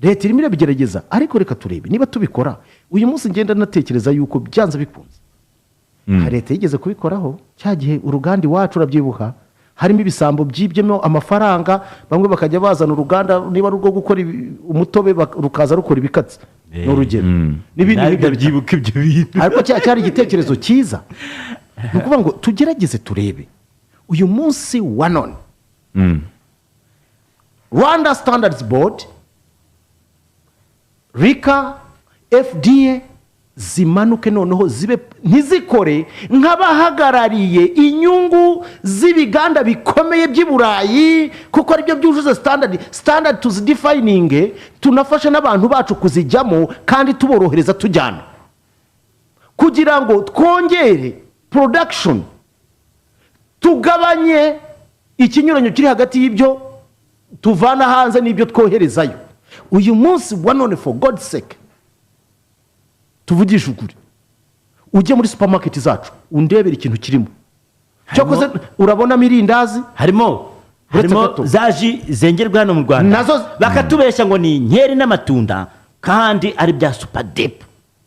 leta irimo irabigerageza ariko reka turebe niba tubikora uyu munsi ngenda natekereza yuko byanze bikunze leta yigeze kubikoraho cya gihe uruganda iwacu urabyibuha harimo ibisambo byibyemo amafaranga bamwe bakajya bazana uruganda niba rwo gukora umutobe rukaza rukora ibikatsi n'urugero n'ibindi byibuka ibyo bintu ariko cyari igitekerezo cyiza ni ukuvuga ngo tugerageze turebe uyu munsi wa none Rwanda Standards Board rika FDA zimanuke noneho zibe ntizikore nk'abahagarariye inyungu z'ibiganda bikomeye by'i Burayi kuko aribyo byujuze standard tuzidefining tunafashe n'abantu bacu kuzijyamo kandi tuborohereza tujyana kugira ngo twongere production tugabanye ikinyuranyo kiri hagati y'ibyo tuvana hanze n'ibyo twoherezayo uyu munsi wa none for God's sake tuvugisha ukuri ujye muri supermarket zacu undebera ikintu kirimo cyokoze urabona mirindazi harimo zaji zengerwa hano mu Rwanda nazo bakatubeshya ngo ni inkeri n'amatunda kandi ari bya super dip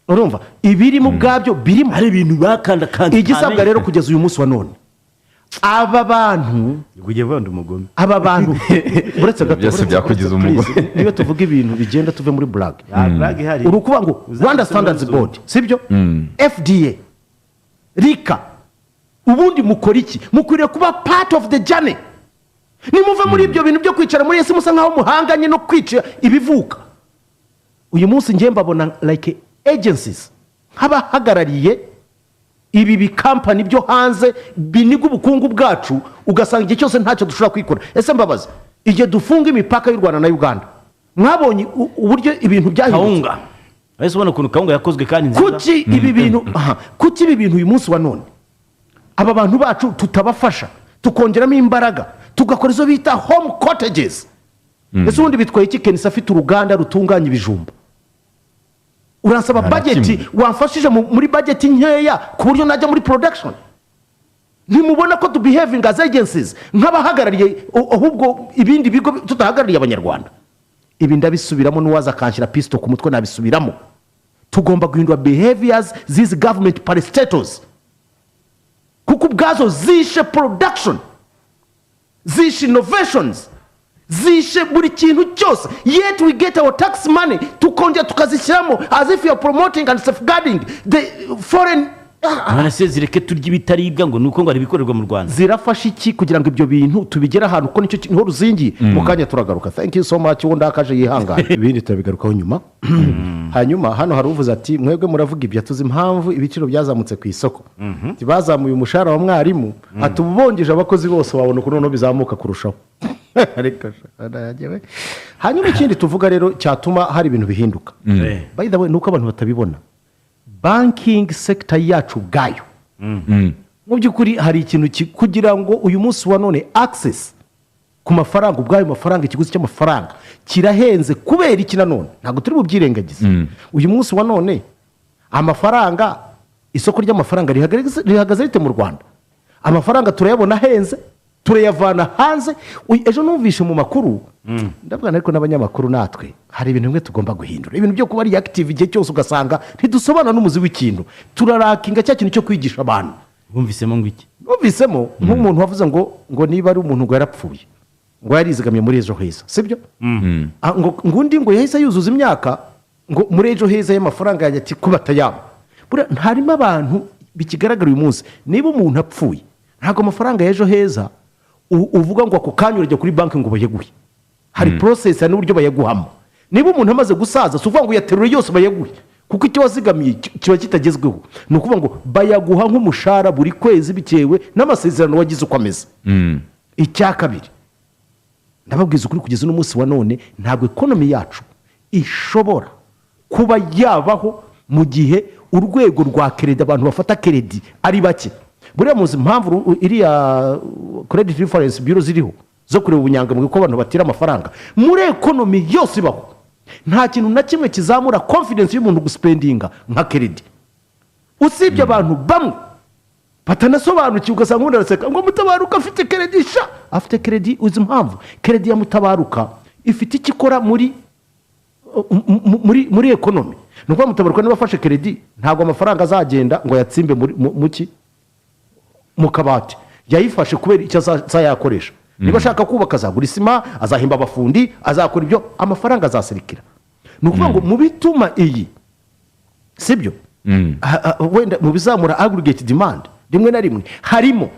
urumva ibiri mu bwabyo birimo ari ibintu bakanda kandi igisabwa rero kugeza uyu munsi wa none aba bantu ugiye vanda umugome aba bantu uretse gato byose byakugize umugome niyo tuvuga ibintu bigenda tuve muri brag ihari urukuba ngo Rwanda Standards Board sibyo FDA rika ubundi mukora iki mukwiriye kuba part of the journey nimuve muri ibyo bintu byo kwicara muri yesi musa nkaho muhanganye no kwica ibivuka uyu munsi ngiye mbabona like agencies nk'abahagarariye ibi bikampani byo hanze biniga ubukungu bwacu ugasanga igihe cyose ntacyo dushobora kwikora ese mbabaza igihe dufunga imipaka y'u Rwanda na Uganda mwabonye uburyo ibintu byahindutse ese ubona ukuntu kawunga yakozwe kandi nziza kuki ibi bintu uyu munsi wa none aba bantu bacu tutabafasha tukongeramo imbaraga tugakora izo bita home cottages ese ubundi bitwaye iki Kenisa afite uruganda rutunganya ibijumba uransaba budget wamfashije muri budget nkeya ku buryo najya muri production ntimubona ko behaving as agencies nk'abahagarariye ahubwo ibindi bigo tutahagarariye abanyarwanda ibi ndabisubiramo n'uwaza kanshyira pisto ku mutwe nabisubiramo tugomba guhindura behaviors these government parastatals kuko ubwazo zishe production zishe innovations zishe buri kintu cyose yet we get our tax money tukongera tukazishyiramo as if you are promoting and safeguarding the foreign none se zireke turya ibitaribwa ngo nuko ngo ari ibikorerwa mu Rwanda zirafasha iki kugira ngo ibyo bintu tubigere ahantu kuko nicyo niho ruzingiye mu kanya turagaruka thank you so much wundi akaje yihangana ibindi turabigarukaho nyuma hanyuma hano hari uvuze ati mwebwe muravuga ibyo tuzi impamvu ibiciro byazamutse ku isoko bazamuye umushahara wa mwarimu ati ubongeje abakozi bose wabona ukuntu noneho bizamuka kurushaho hanyuma ikindi tuvuga rero cyatuma hari ibintu bihinduka by the way nuko abantu batabibona banking sector yacu ubwayo mu by'ukuri hari ikintu kugira ngo uyu munsi wa none access ku mafaranga ubwayo mafaranga ikiguzi cy'amafaranga kirahenze kubera iki nanone ntabwo turi bubyirengagize uyu munsi wa none amafaranga isoko ry'amafaranga rihagaze rite mu Rwanda amafaranga turayabona ahenze turayavana hanze ejo numvishe mu makuru ndavuga ariko n'abanyamakuru natwe hari ibintu bimwe tugomba guhindura ibintu byo kuba ari active igihe cyose ugasanga ntidusobana n'umuzi w'ikintu turarakinga cya kintu cyo kwigisha abantu bumvisemo ngo iki bumvisemo nk'umuntu wavuze ngo niba ari umuntu ngo yarapfuye ngo yarizigamye muri ejo heza sibyo ngo undi ngo yahise yuzuza imyaka ngo muri ejo heza y'amafaranga yanjye ati kuba atayaba harimo abantu bikigaragara uyu munsi niba umuntu apfuye ntabwo amafaranga y'ejo heza uvuga ngo ako kanya urajya kuri banki ngo bayaguhe hari process hari n'uburyo bayaguhamo niba umuntu amaze gusaza si uvuga ngo yaterure yose bayaguhe kuko icyo wazigamiye kiba kitagezweho ni ukuvuga ngo bayaguha nk'umushahara buri kwezi bitewe n'amasezerano wagize uko ameze icya kabiri ndababwiza ukuri kugeza uno munsi wa none ntabwo ekonomi yacu ishobora kuba yabaho mu gihe urwego rwa keredi abantu bafata keredi ari bake buriya muzi impamvu iriya credit reference bureau ziriho zo kureba ubunyangamugayo ko abantu batira amafaranga muri ekonomi yose ibaho nta kintu na kimwe kizamura confidence y'umuntu gusipendinga nka keredi usibye abantu bamwe batanasobanukiwe ugasanga umuntu araseka ngo Mutabaruka afite keredi afite keredi uzi impamvu keredi ya Mutabaruka ifite icyo ikora muri ekonomi ni ukuvuga Mutabaruka niba afashe keredi ntabwo amafaranga azagenda ngo yatsimbe mu kabati yayifashe kubera icyo azayakoresha niba ashaka kubaka azagura isima azahemba abafundi azakora ibyo amafaranga azasirikira ni ukuvuga ngo mu bituma iyi sibyo wenda mu bizamura aggregate demand rimwe na rimwe harimo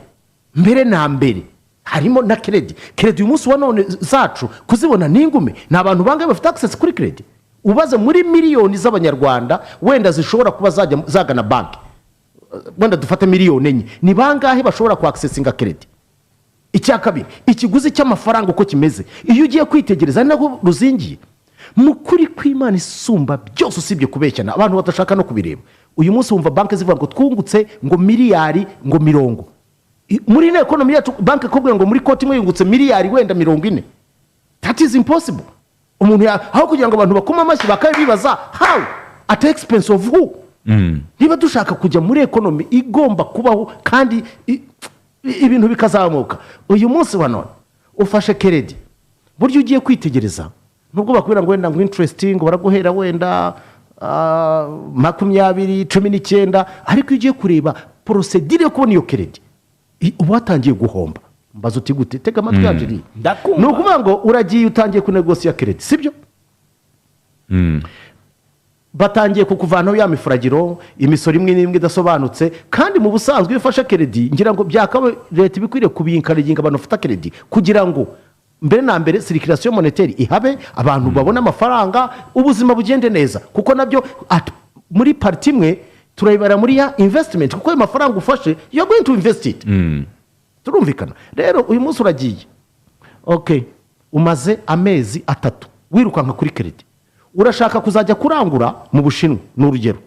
mbere na mbere harimo na keredi uyu munsi wa none zacu kuzibona n'ingume ni abantu bangahe bafite access kuri keredi ubaze muri miliyoni z'abanyarwanda wenda zishobora kuba zagana banki wenda dufate miliyoni enye ni bangahe bashobora ku accessinga keredi icya kabiri ikiguzi cy'amafaranga uko kimeze iyo ugiye kwitegereza ari naho ruzingiye mu kuri kw'Imana isumba byose usibye kubeshyana abantu badashaka no kubireba uyu munsi wumva banki zivuga ngo twungutse ngo miliyari ngo 40 muri ino ekonomi yacu banki ikubwira ngo muri koti imwe yungutse miliyari wenda 40 that is impossible umuntu aho kugira ngo abantu bakoma amashyi bakabibaza how at expense of who niba dushaka kujya muri ekonomi igomba kubaho kandi ibintu bikazamuka uyu munsi wa none ufashe keredi buryo ugiye kwitegereza nubwo bakubwira ngo wenda ngo interesting baraguhera wenda 20 19 ariko iyo ugiye kureba procedure yo kubona iyo keredi uba watangiye guhomba mbaza uti gute tega amatwi yaje ni ukuvuga ngo uragiye utangiye kunegosiya keredi sibyo batangiye kukuvanaho ya mifuragiro imisoro imwe n'imwe idasobanutse kandi mu busanzwe iyo ufashe keredi ngira ngo byakaba leta ibikwiriye kubinkaringa abantu bafata keredi kugira ngo mbere na mbere circulation monétaire ihabe abantu babona amafaranga ubuzima bugende neza kuko nabyo muri parti imwe turayibara muri ya investment kuko ayo mafaranga ufashe you are going to invest it turumvikana rero uyu munsi uragiye okay umaze amezi 3 wirukanka kuri keredi urashaka kuzajya kurangura mu Bushinwa n'urugero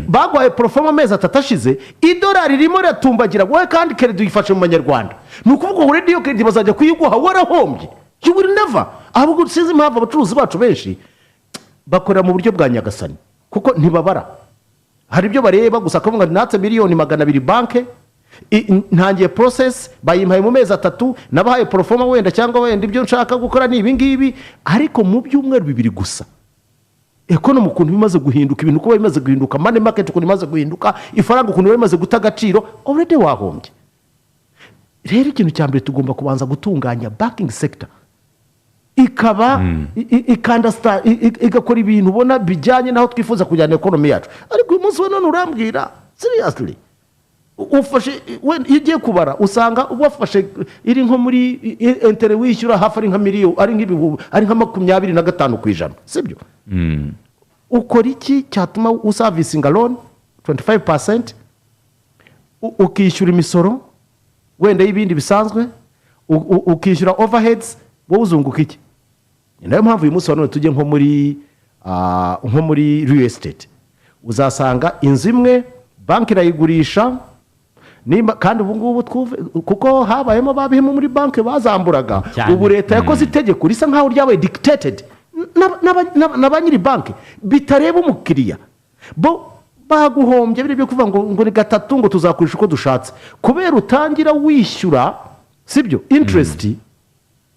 bagwaye proforma amezi 3 ashize idolari ririmo ratumbagira wowe kandi keredi uyifashe mu Banyarwanda ni ukuvuga ngo rediyo keredi bazajya kuyiguha warahombye you will never ahubwo sinzi impamvu abacuruzi bacu benshi bakorera mu buryo bwa nyagasani kuko ntibabara hari ibyo bareba gusa akavuga natse miliyoni 200 banke ntangiye process bayimpaye mu mezi 3 nabahaye proforma wenda cyangwa wenda ibyo nshaka gukora ni ibi ngibi ariko mu byumweru 2 gusa ekonomi ukuntu bimaze guhinduka ibintu kuba bimaze guhinduka money market ukuntu bimaze guhinduka ifaranga ukuntu bimaze guta agaciro already wahombye rero ikintu cya mbere tugomba kubanza gutunganya banking sector ikaba igakora ibintu ubona bijyanye naho twifuza kujyana ekonomi yacu ariko uyu munsi wa none urambwira seriously ufashe iyo ugiye kubara usanga wafashe iri nko muri intere wishyura hafi ari nka miliyoni ari nk'ibihumbi ari nka 25% sibyo ukora iki cyatuma usavisinga loan 25% ukishyura imisoro wenda y'ibindi bisanzwe ukishyura overheads wowe uzunguka iki ni nayo mpamvu uyu munsi wa none tujye nko muri real estate uzasanga inzu imwe banki irayigurisha kandi ubu ngubu kuko habayemo babihemo muri banki bazamburaga ubu leta yakoze itegeko risa nkaho ryabaye dictated na ba nyiri banki bitareba umukiriya bo baguhombye biri byo kuvuga ngo ni gatatu ngo tuzakurisha uko dushatse kubera utangira wishyura sibyo interest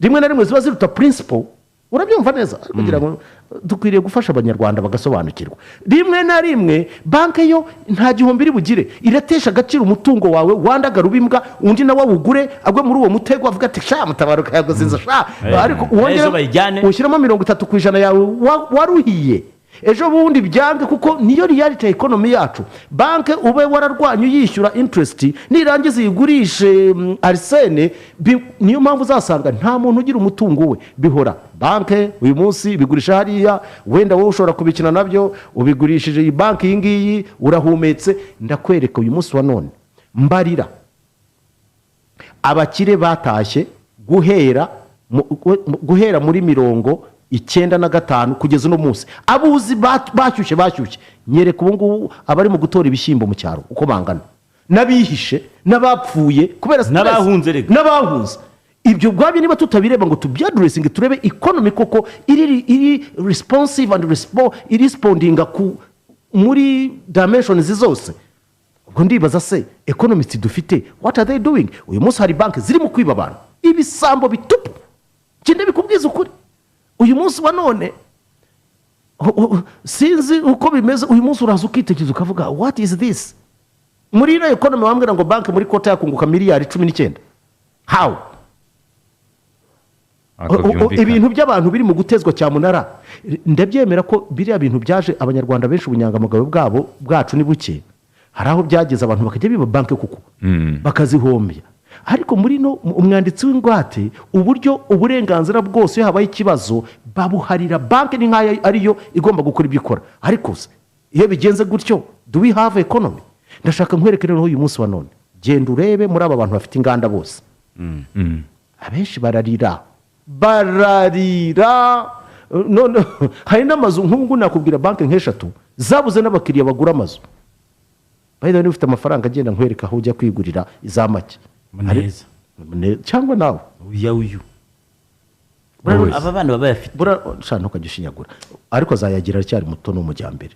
rimwe na rimwe ziba ziruta principal urabyumva neza kugira ngo dukwiriye gufasha abanyarwanda bagasobanukirwa rimwe na rimwe banki yo nta gihombo iri bugire iratesha agaciro umutungo wawe wandagara ubimbwa undi nawe awugure agwe muri uwo mutego avuga ati sha mutabaruka yaguzinza sha ariko uwongera ushyiramo 30% yawe waruhiye ejo bundi byange kuko niyo reality economy yacu banki ube wararwanye yishyura interest nirangiza yigurishe arsene niyo mpamvu uzasanga nta muntu ugira umutungo we bihora banki uyu munsi bigurisha hariya wenda wowe ushobora kubikina nabyo ubigurishije iyi banki iyi ngiyi urahumetse ndakwereka uyu munsi wa none mbarira abakire batashye guhera muri 95 kugeza uno munsi abuzi bashyushye nyereka ubu ngubu abari mu gutora ibishyimbo mu cyaro uko bangana n'abihishe n'abapfuye kubera n'abahunze ibyo gwabyo niba tutabireba ngo tubyadressinge turebe economy koko iri responsive and responding muri dimensions zose ubwo ndibaza se economists dufite what are they doing uyu munsi hari banki ziri mu kwiba abantu ibisambo bitupu kinde bikubwiza ukuri uyu munsi wa none sinzi uko bimeze uyu munsi uraza ukitekereza ukavuga what is this muri ino economy wambwira ngo banki muri kota yakunguka miliyari 19 how ibintu by'abantu biri mu gutezwa cyamunara ndabyemera ko biriya bintu byaje abanyarwanda benshi ubunyangamugayo bwacu ni buke hari aho byageze abantu bakajya biba banki kuko bakazihombya ariko muri no umwanditsi w'ingwate uburyo uburenganzira bwose iyo habaye ikibazo babuharira banki ni nkayo ariyo igomba gukora ibyo ikora ariko iyo bigenze gutyo do we have economy ndashaka nkwereke rero uyu munsi wa none genda urebe muri aba bantu bafite inganda bose abenshi bararira none hari n'amazu nk'ubu nakubwira banki nk'eshatu zabuze n'abakiriya bagura amazu bayida niba ufite amafaranga agenda nkwereka aho ujya kwigurira izamake neza cyangwa nawe uyu aba bana baba bafite shana ntukajya ushinyagura ariko azayagira cyari muto n'umujyambere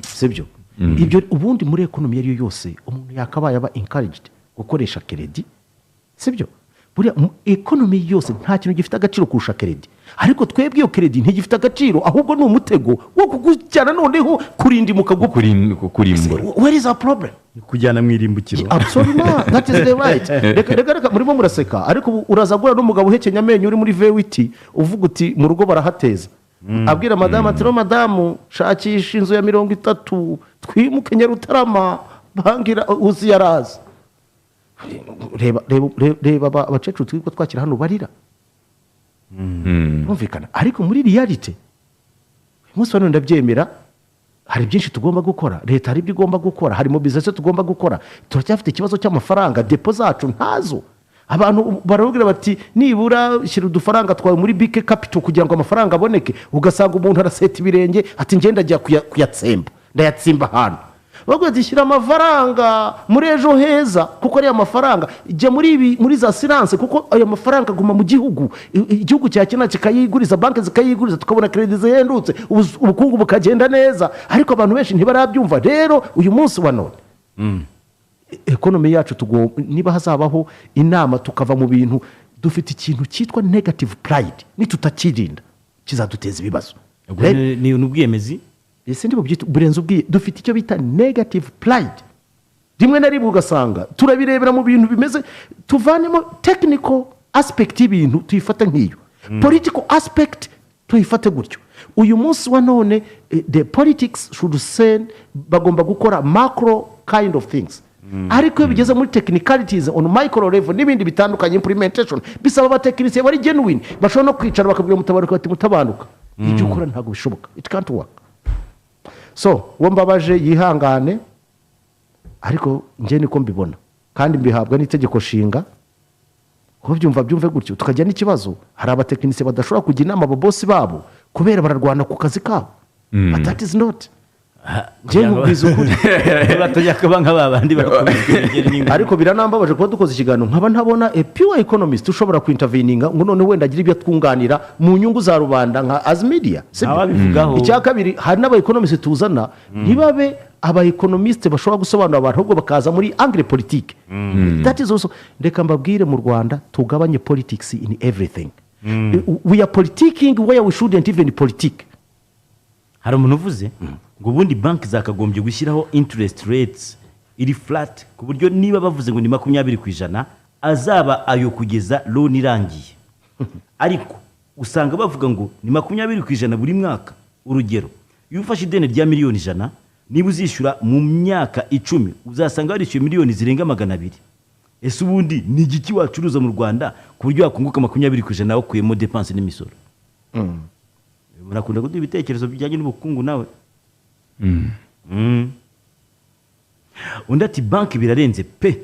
sibyo ibyo ubundi muri economy yari yose umuntu yakabaye aba encouraged gukoresha credit sibyo buriya economy yose nta kintu gifite agaciro kurusha credit ariko twebwe iyo credit ntigifite agaciro ahubwo ni umutego wo kugujyana noneho kurindimuka kurimbura where is our problem kujyana mu irimbukiro absolutely that is the right reka murimo muraseka ariko urazagura n'umugabo uhekenya amenyo uri muri vewiti uvuga uti mu rugo barahateza abwira madamu ati madamu shakisha inzu ya 30 twimuke Nyarutarama bangira uzi yaraza reba abacecuru twiko twakira hano barira umvikana ariko muri reality umunsi wa ndabyemera hari byinshi tugomba gukora leta hari ibyo igomba gukora hari mobilisation tugomba gukora turacyafite ikibazo cy'amafaranga depo zacu ntazo abantu baravugira bati nibura shyira udufaranga twawe muri big capital kugira ngo amafaranga aboneke ugasanga umuntu araseta ibirenge ati ngenda ajya kuyatsemba ndayatsimba hano bagwe dishyira amafaranga muri ejo heza kuko ari amafaranga ijya muri za silence kuko ayo mafaranga aguma mu gihugu igihugu cyakina kikayiguriza banki zikayiguriza tukabona credit zihendutse ubukungu bukagenda neza ariko abantu benshi ntibarabyumva rero uyu munsi wa none economy yacu niba hazabaho inama tukava mu bintu dufite ikintu cyitwa negative pride nitutakirinda kizaduteza ibibazo ni ubwiyemezi ese ndi bubyita burenze ubwiye dufite icyo bita negative pride rimwe na rimwe ugasanga turabirebera mu bintu bimeze tuvanemo technical aspect y'ibintu tuyifata nk'iyo political aspect tuyifate gutyo uyu munsi wa none the politics should send bagomba gukora macro kind of things ariko iyo bigeze muri technicalities on micro level n'ibindi bitandukanye implementation bisaba abatekinisiye bari genuine bashobora no kwicara bakabwira mutabaruka bati mutabanuka ibyo ukora ntabwo bishoboka it can't work. So uwo mbabaje yihangane ariko njye niko mbibona kandi mbihabwa n'itegeko nshinga ko byumve gutyo tukajya n'ikibazo hari abatekinisiye badashobora kujya inama ababosi babo kubera bararwana ku kazi kabo but that is not njye nkubwiza ukuri batajya kuba nk'abandi barakubizwa ariko biranambabaje kuba dukoze ikiganiro nkaba ntabona a pure economist ushobora kwinterveninga ngo none wenda agira ibyo twunganira mu nyungu za rubanda nka as media ababivugaho. icya kabiri hari n'aba economist tuzana ntibabe aba economist bashobora gusobanura abantu ahubwo bakaza muri angle politique that is also reka mbabwire mu Rwanda tugabanye politics in everything we are politicking where we shouldn't even politique. hari umuntu uvuze ngo ubundi banki zakagombye gushyiraho interest rates iri flat ku buryo niba bavuze ngo ni 20% azaba ayo kugeza loan irangiye ariko usanga bavuga ngo ni 20% buri mwaka. Urugero iyo ufashe ideni rya miliyoni 100 niba uzishyura mu myaka 10 uzasanga warishyuye miliyoni zirenga 200. Ese ubundi ni igiki wacuruza mu Rwanda ku buryo wakunguka 20% wakuyemo dépense n'imisoro? Murakunda kuduha ibitekerezo bijyanye n'ubukungu nawe. Undi ati banki birarenze pe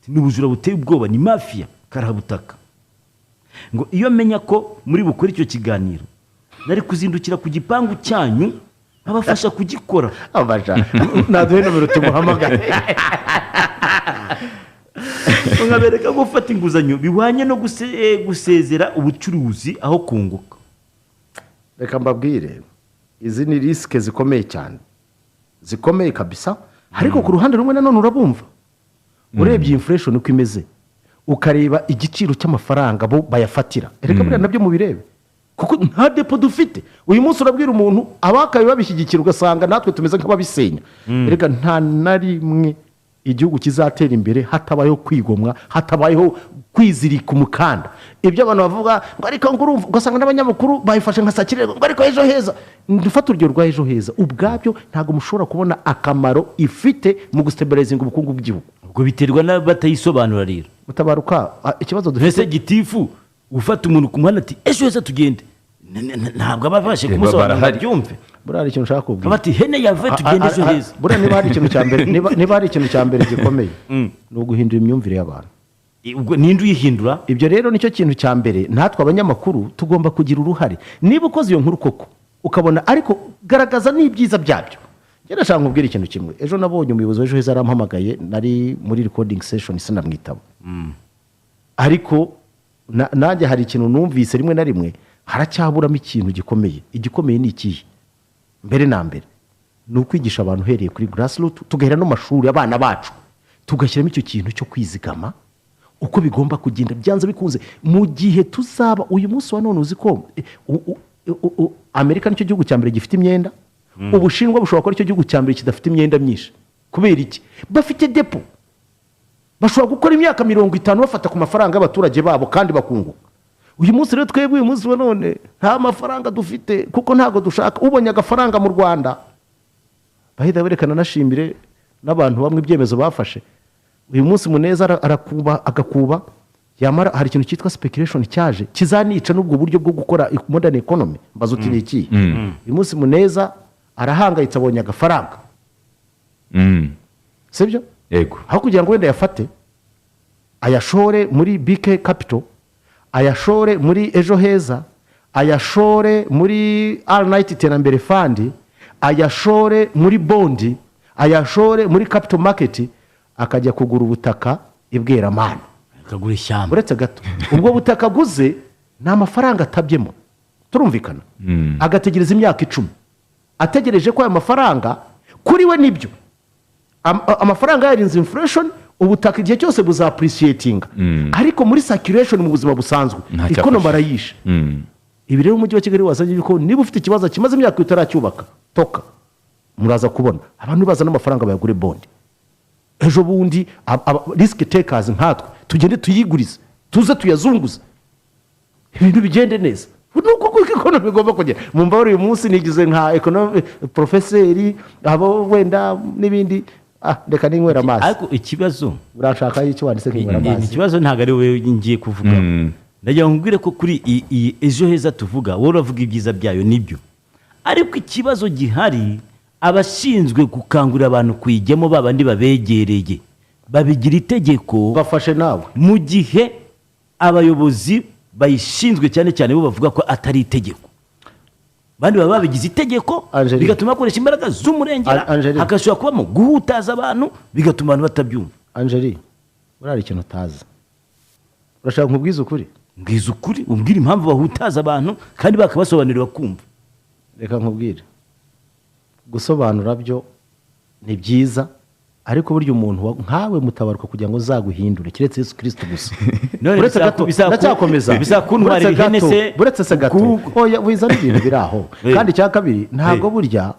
n'ubujura buteye ubwoba ni mafia karabutaka. Ngo iyo menya ko muri bukora icyo kiganiro nari kuzindukira ku gipangu cyanyu abafasha kugikora. Abaja naduhe nomero tumuhamagara ngabereka gufata inguzanyo bihwanye no gusezera ubucuruzi aho kunguka. Reka mbabwire izi ni risike zikomeye cyane zikomeye kabisa ariko ku ruhande rumwe nanone urabumva urebye inflation uko imeze ukareba igiciro cy'amafaranga bo bayafatira reka buriya nabyo mu birebe kuko nta depo dufite uyu munsi urabwira umuntu abakaye babishyigikira ugasanga natwe tumeze nk'ababisenya reka nta na rimwe igihugu kizatera imbere hatabayeho kwigomwa hatabayeho kwizirika umukanda. Ibyo abantu bavuga ngo ariko ngo urumva ugasanga n'abanyamakuru bayifashe nka sakire ngo ariko ejo heza ndufata urugero rwa ejo heza ubwabyo ntago mushobora kubona akamaro ifite mu gustabilizinga ubukungu bw'igihugu. Ubwo biterwa n'abatayisobanura rero mutabaruka ikibazo dufite dufite gitifu ufata umuntu ku muhanda ati ejo heza tugende ntabwo abafashe kumusobanura byumve. Buriya hari ikintu ushaka kubwira bati hene yave tugende ejo heza. Buriya niba hari ikintu cya mbere niba hari ikintu cya mbere gikomeye ni uguhindura imyumvire y'abantu. Ubwo ninde uyihindura? Ibyo rero nicyo kintu cya mbere natwe abanyamakuru tugomba kugira uruhare. Niba ukoze iyo nkuru koko ukabona ariko garagaza n'ibyiza byabyo. Njye nashaka nkubwira ikintu kimwe. Ejo nabonye umuyobozi w'ejo heza arampamagaye nari muri recording session sinamwitaba. Ariko nanjye hari ikintu numvise rimwe na rimwe haracyaburamo ikintu gikomeye. Igikomeye ni ikihe? Mbere na mbere ni ukwigisha abantu hereye kuri grassroots tugahera no mashuri abana bacu tugashyiramo icyo kintu cyo kwizigama uko bigomba kugenda byanze bikunze mu gihe tuzaba uyu munsi wa none uzi ko Amerika nicyo gihugu cya mbere gifite imyenda Ubushinwa bushobora kuba icyo gihugu cya mbere kidafite imyenda myinshi kubera iki bafite depo bashobora gukora imyaka 50 bafata ku mafaranga y'abaturage babo kandi bakunguka. Uyu munsi rero twebwe uyu munsi wa none nta mafaranga dufite kuko ntago dushaka ubonye agafaranga mu Rwanda bahita berekana nashimire n'abantu bamwe ibyemezo bafashe. Uyu munsi Muneza arakuba agakuba yamara hari ikintu cyitwa speculation cyaje kizanica n'ubwo buryo bwo gukora modern economy mbazo uti iki. Uyu munsi Muneza arahangayitse abonye agafaranga sibyo yego aho kugira ngo wenda yafate ayashore muri BK Capital ayashore muri ejo heza ayashore muri All Night Iterambere Fund ayashore muri bondi ayashore muri capital market akajya kugura ubutaka ibweramana akagura ishyamba uretse gato ubwo butaka aguze nta mafaranga atabyemo turumvikana agategereza imyaka 10 ategereje ko aya mafaranga kuri we nibyo amafaranga yarinze inflation ubutaka igihe cyose buza appreciating ariko muri circulation mu buzima busanzwe ikono barayisha. Ibi rero umujyi wa Kigali wazanye yuko niba ufite ikibazo kimaze imyaka itaracyubaka toka muraza kubona abantu baza n'amafaranga bayagure bond ejo bundi risk takers nkatwe tugende tuyigurize tuze tuyazunguze ibintu bigende neza nuko kuko ikonomi igomba kugera mumva uyu munsi nigize nka economy professeur abo wenda n'ibindi reka ninywera amazi ariko ikibazo urashaka y'icyo wanditse nkinywera amazi ikibazo ntabwo ari wowe ngiye kuvuga ndagira ngo nkubwire ko kuri iyi ejo heza tuvuga wowe uravuga ibyiza byayo nibyo ariko ikibazo gihari abashinzwe gukangurira abantu kuyijyamo babandi babegereye babigira itegeko bafashe nawe mu gihe abayobozi bayishinzwe cyane cyane bo bavuga ko atari itegeko bandi baba babigize itegeko bigatuma bakoresha imbaraga z'umurengera hagashobora kubamo guhutaza abantu bigatuma abantu batabyumva. Angeli urari ikintu utazi urashaka nkubwiza ukuri mbwiza ukuri umbwira impamvu bahutaza abantu kandi bakabasobanurira kumva. Reka nkubwire gusobanura byo ni byiza ariko burya umuntu nkawe mutabaruka kugira ngo uzaguhindure kiretse Yesu Kristo gusa. Uretse gato ndacyakomeza bizakuntwara ihene se uretse se gato oya wizana ibintu biraho kandi cya kabiri ntago burya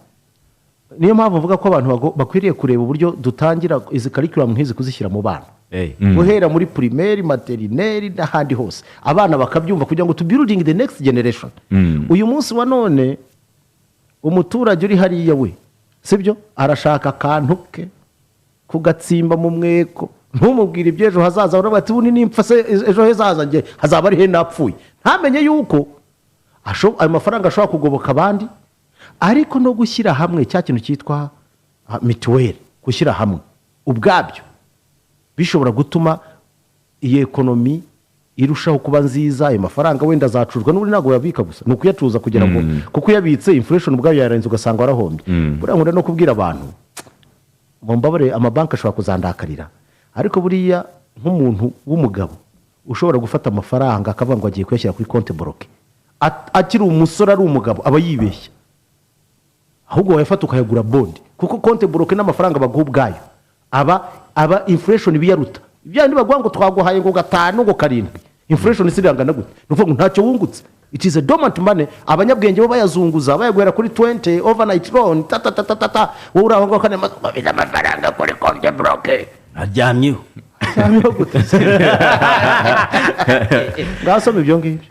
niyo mpamvu mvuga ko abantu bakwiriye kureba uburyo dutangira izi curriculum nk'izi kuzishyira mu bana guhera muri primaire maternelle n'ahandi hose abana bakabyumva kugira ngo to building the next generation. Uyu munsi wa none umuturage uri hariya we sibyo arashaka akantu ke kugatsimba mu mweko ntumubwire ibyejo hazaza uravuga ati ubu nimpfa se ejo hazaza nge hazaba ari he napfuye ntamenye yuko ayo mafaranga ashobora kugoboka abandi ariko no gushyira hamwe cya kintu cyitwa mituweli gushyira hamwe ubwabyo bishobora gutuma iyi ekonomi irushaho kuba nziza. Ayo mafaranga wenda azacuruzwa n'ubundi ntabwo yabika gusa ni ukuyacuruza kugira ngo kuko uyabitse inflation ubwayo yarenze ugasanga warahombye. buriya nkunda no kubwira abantu mbabare amabanki ashobora kuzandakarira ariko buriya nk'umuntu w'umugabo ushobora gufata amafaranga akavuga ngo agiye kuyashyira kuri konti boroke akiri umusore ari umugabo aba yibeshya ahubwo wayafata ukayagura bondi kuko konti boroke n'amafaranga baguha ubwayo aba inflation biyaruta ibyandi baguha ngo twaguhaye ngo 5 ngo 7 inflation isirangana gute nuvuga ngo ntacyo wungutse. It is a dormant money abanyabwenge bo bayazunguza bayagwera kuri 20 overnight loan wowe uraho ngo kane babiza amafaranga kuri konti boroke aryamyeho ngasoma ibyo ngibyo.